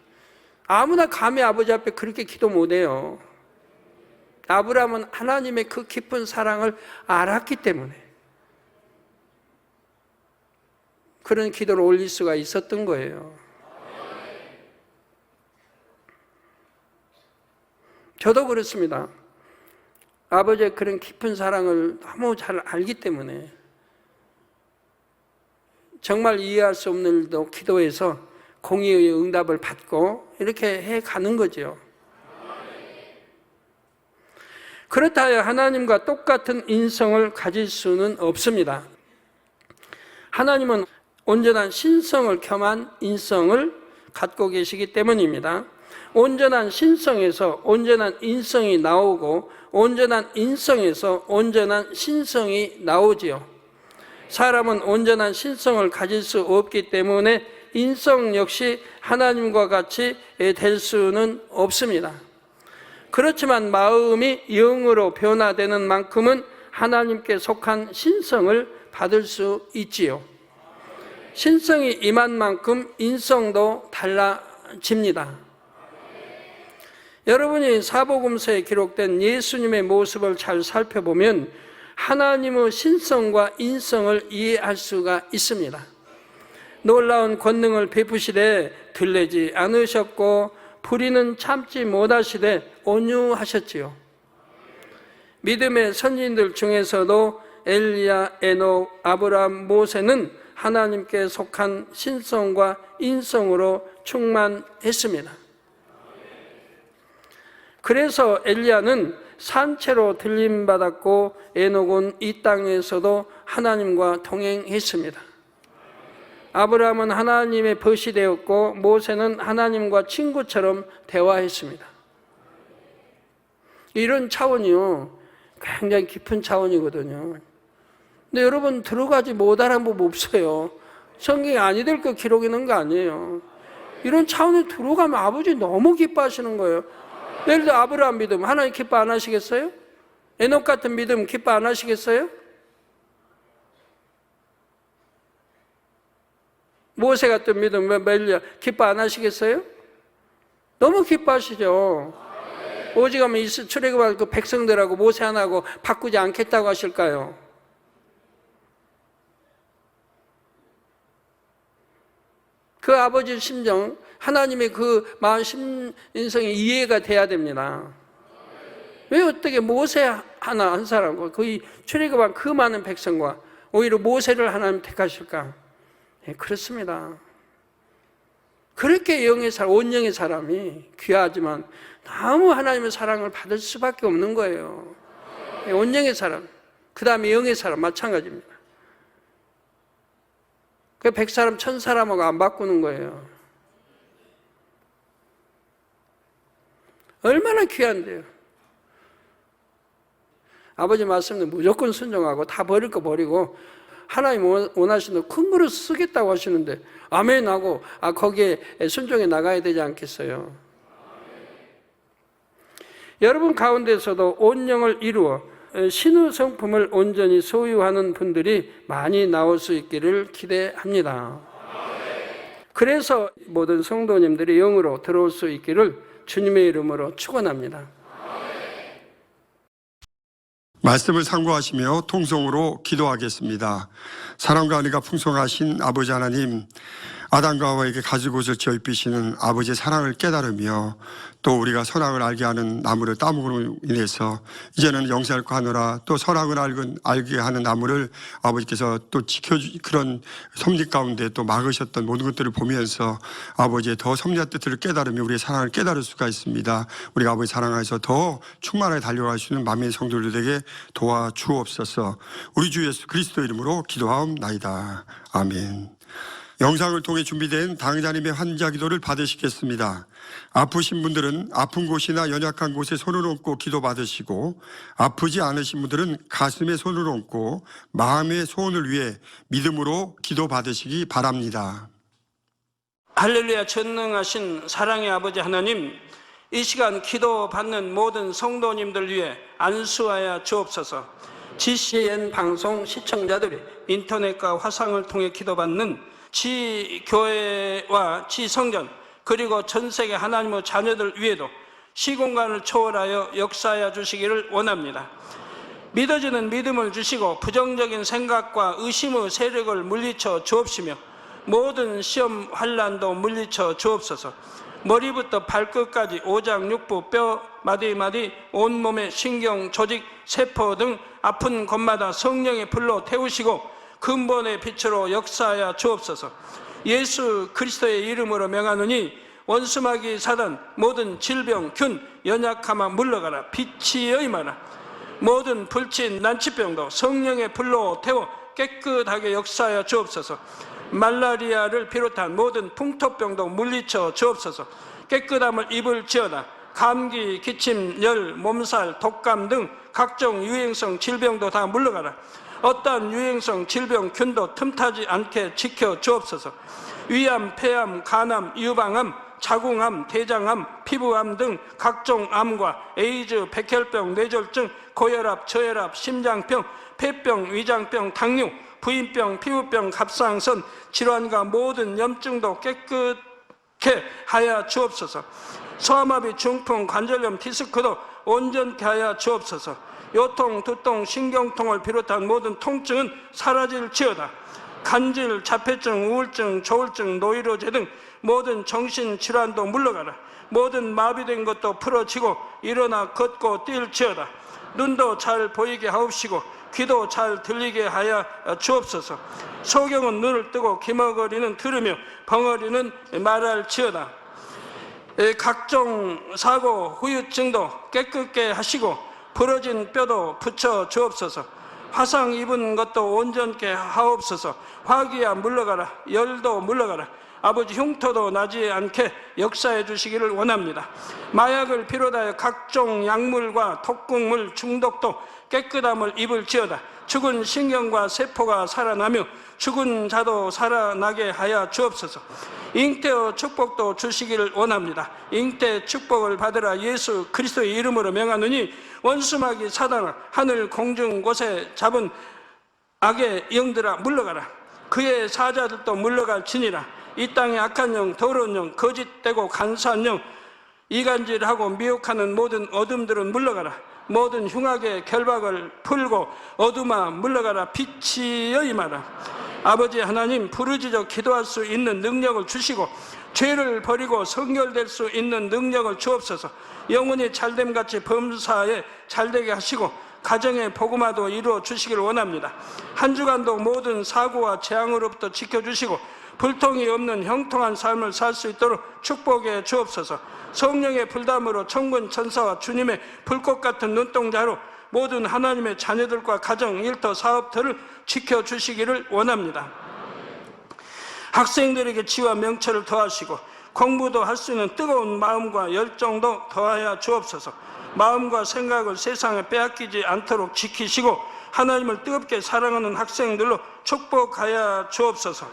[SPEAKER 2] 아무나 감히 아버지 앞에 그렇게 기도 못해요. 아브라함은 하나님의 그 깊은 사랑을 알았기 때문에 그런 기도를 올릴 수가 있었던 거예요. 저도 그렇습니다. 아버지의 그런 깊은 사랑을 너무 잘 알기 때문에 정말 이해할 수 없는 일도 기도해서 공의의 응답을 받고 이렇게 해가는 거죠. 그렇다 하여 하나님과 똑같은 인성을 가질 수는 없습니다. 하나님은 온전한 신성을 겸한 인성을 갖고 계시기 때문입니다. 온전한 신성에서 온전한 인성이 나오고 온전한 인성에서 온전한 신성이 나오지요. 사람은 온전한 신성을 가질 수 없기 때문에 인성 역시 하나님과 같이 될 수는 없습니다. 그렇지만 마음이 영으로 변화되는 만큼은 하나님께 속한 신성을 받을 수 있지요. 신성이 임한 만큼 인성도 달라집니다. 여러분이 사복음서에 기록된 예수님의 모습을 잘 살펴보면 하나님의 신성과 인성을 이해할 수가 있습니다. 놀라운 권능을 베푸시되 들리지 않으셨고 불의는 참지 못하시되 온유하셨지요. 믿음의 선진들 중에서도 엘리야, 에녹, 아브라함, 모세는 하나님께 속한 신성과 인성으로 충만했습니다. 그래서 엘리야는 산채로 들림받았고 에녹은 이 땅에서도 하나님과 동행했습니다. 아브라함은 하나님의 벗이 되었고 모세는 하나님과 친구처럼 대화했습니다. 이런 차원이요, 굉장히 깊은 차원이거든요. 근데 여러분 들어가지 못하는 법 없어요. 성경이 아니 될 거 기록해 놓은 거 아니에요. 이런 차원에 들어가면 아버지 너무 기뻐하시는 거예요. 예를 들어 아브라함 믿음 하나님 기뻐 안 하시겠어요? 에녹 같은 믿음 기뻐 안 하시겠어요? 모세 같은 믿음 엘리야 기뻐 안 하시겠어요? 너무 기뻐하시죠. 오직하면 출애굽할 그 백성들하고 모세 하나하고 바꾸지 않겠다고 하실까요? 그 아버지의 심정, 하나님의 그 마음 심인성이 이해가 돼야 됩니다. 왜 어떻게 모세 하나 한 사람과 거의 출애굽한 그 많은 백성과 오히려 모세를 하나님 택하실까? 네, 그렇습니다. 그렇게 영의 사람, 온영의 사람이 귀하지만 너무 하나님의 사랑을 받을 수밖에 없는 거예요. 네, 온영의 사람, 그 다음에 영의 사람 마찬가지입니다. 그 100사람, 1000사람하고 안 바꾸는 거예요. 얼마나 귀한데요. 아버지 말씀은 무조건 순종하고 다 버릴 거 버리고 하나님 원하시는 큰 그릇 쓰겠다고 하시는데 아멘 하고 거기에 순종해 나가야 되지 않겠어요? 여러분 가운데서도 온영을 이루어 신의 성품을 온전히 소유하는 분들이 많이 나올 수 있기를 기대합니다. 그래서 모든 성도님들이 영으로 들어올 수 있기를 주님의 이름으로 축원합니다.
[SPEAKER 1] 말씀을 상고하시며 통성으로 기도하겠습니다. 사랑과 은혜가 풍성하신 아버지 하나님, 아담과 하와에게 가지고서 지어 입히시는 아버지의 사랑을 깨달으며 또 우리가 선악을 알게 하는 나무를 따먹으로 인해서 이제는 영생을과 하노라 또 선악을 알게 하는 나무를 아버지께서 또 그런 섭리 가운데 또 막으셨던 모든 것들을 보면서 아버지의 더 섭리한 뜻을 깨달으며 우리의 사랑을 깨달을 수가 있습니다. 우리가 아버지 사랑하여서 더 충만하게 달려갈 수 있는 만민의 성도들에게 도와주옵소서. 우리 주 예수 그리스도 이름으로 기도하옵나이다. 아멘. 영상을 통해 준비된 당자님의 환자 기도를 받으시겠습니다. 아프신 분들은 아픈 곳이나 연약한 곳에 손을 얹고 기도 받으시고, 아프지 않으신 분들은 가슴에 손을 얹고 마음의 소원을 위해 믿음으로 기도 받으시기 바랍니다.
[SPEAKER 2] 할렐루야. 전능하신 사랑의 아버지 하나님, 이 시간 기도 받는 모든 성도님들 위해 안수하여 주옵소서. GCN 방송 시청자들이 인터넷과 화상을 통해 기도받는 지교회와 지성전 그리고 전세계 하나님의 자녀들 위에도 시공간을 초월하여 역사하여 주시기를 원합니다. 믿어지는 믿음을 주시고 부정적인 생각과 의심의 세력을 물리쳐 주옵시며 모든 시험 환난도 물리쳐 주옵소서. 머리부터 발끝까지 오장육부 뼈 마디마디 온몸의 신경 조직 세포 등 아픈 곳마다 성령의 불로 태우시고 근본의 빛으로 역사하여 주옵소서. 예수 그리스도의 이름으로 명하노니 원수마귀 사단 모든 질병 균 연약함아 물러가라. 빛이 여임하라. 모든 불친 난치병도 성령의 불로 태워 깨끗하게 역사하여 주옵소서. 말라리아를 비롯한 모든 풍토병도 물리쳐 주옵소서. 깨끗함을 입을지어다. 감기, 기침, 열, 몸살, 독감 등 각종 유행성 질병도 다 물러가라. 어떠한 유행성 질병 균도 틈타지 않게 지켜 주옵소서. 위암, 폐암, 간암, 유방암, 자궁암, 대장암, 피부암 등 각종 암과 에이즈, 백혈병, 뇌졸중, 고혈압, 저혈압, 심장병, 폐병, 위장병, 당뇨, 부인병, 피부병, 갑상선 질환과 모든 염증도 깨끗게 하여 주옵소서. 소아마비, 중풍, 관절염, 디스크도 온전케 하여 주옵소서. 요통, 두통, 신경통을 비롯한 모든 통증은 사라질지어다. 간질, 자폐증, 우울증, 조울증, 노이로제 등 모든 정신질환도 물러가라. 모든 마비된 것도 풀어지고 일어나 걷고 뛸지어다. 눈도 잘 보이게 하옵시고 귀도 잘 들리게 하여 주옵소서. 소경은 눈을 뜨고 기머거리는 들으며 벙어리는 말할지어다. 각종 사고, 후유증도 깨끗게 하시고 부러진 뼈도 붙여 주옵소서. 화상 입은 것도 온전케 하옵소서. 화기야 물러가라. 열도 물러가라. 아버지 흉터도 나지 않게 역사해 주시기를 원합니다. 마약을 비롯하여 각종 약물과 독극물 중독도 깨끗함을 입을지어다. 죽은 신경과 세포가 살아나며 죽은 자도 살아나게 하여 주옵소서. 잉태의 축복도 주시기를 원합니다. 잉태 축복을 받으라. 예수 그리스도의 이름으로 명하노니 원수마귀 사단아 하늘 공중 곳에 잡은 악의 영들아 물러가라. 그의 사자들도 물러갈지니라. 이 땅의 악한 영, 더러운 영, 거짓되고 간사한 영, 이간질하고 미혹하는 모든 어둠들은 물러가라. 모든 흉악의 결박을 풀고 어둠아 물러가라. 빛이 여임하라. 아버지 하나님, 부르짖어 기도할 수 있는 능력을 주시고 죄를 버리고 성결될 수 있는 능력을 주옵소서. 영혼이 잘됨같이 범사에 잘되게 하시고 가정의 복음화도 이루어 주시길 원합니다. 한 주간도 모든 사고와 재앙으로부터 지켜주시고 불통이 없는 형통한 삶을 살 수 있도록 축복해 주옵소서. 성령의 불담으로 천군 천사와 주님의 불꽃 같은 눈동자로 모든 하나님의 자녀들과 가정, 일터, 사업들을 지켜주시기를 원합니다. 학생들에게 지와 명철을 더하시고 공부도 할 수 있는 뜨거운 마음과 열정도 더하여 주옵소서. 마음과 생각을 세상에 빼앗기지 않도록 지키시고 하나님을 뜨겁게 사랑하는 학생들로 축복하여 주옵소서.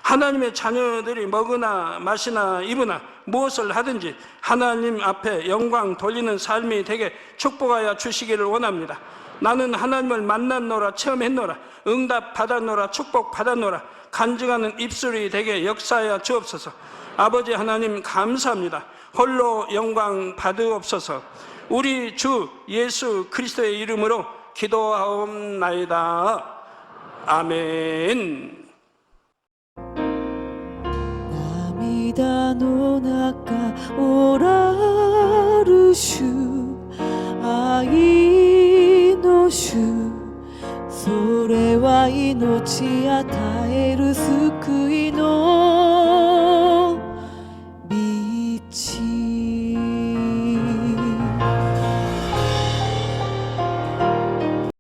[SPEAKER 2] 하나님의 자녀들이 먹으나 마시나 입으나 무엇을 하든지 하나님 앞에 영광 돌리는 삶이 되게 축복하여 주시기를 원합니다. 나는 하나님을 만났노라, 체험했노라, 응답 받았노라, 축복 받았노라, 간증하는 입술이 되게 역사하여 주옵소서. 아버지 하나님 감사합니다. 홀로 영광 받으옵소서. 우리 주 예수 그리스도의 이름으로 기도하옵나이다. 아멘.
[SPEAKER 3] 涙の中おらる主愛の主それは命与える救いの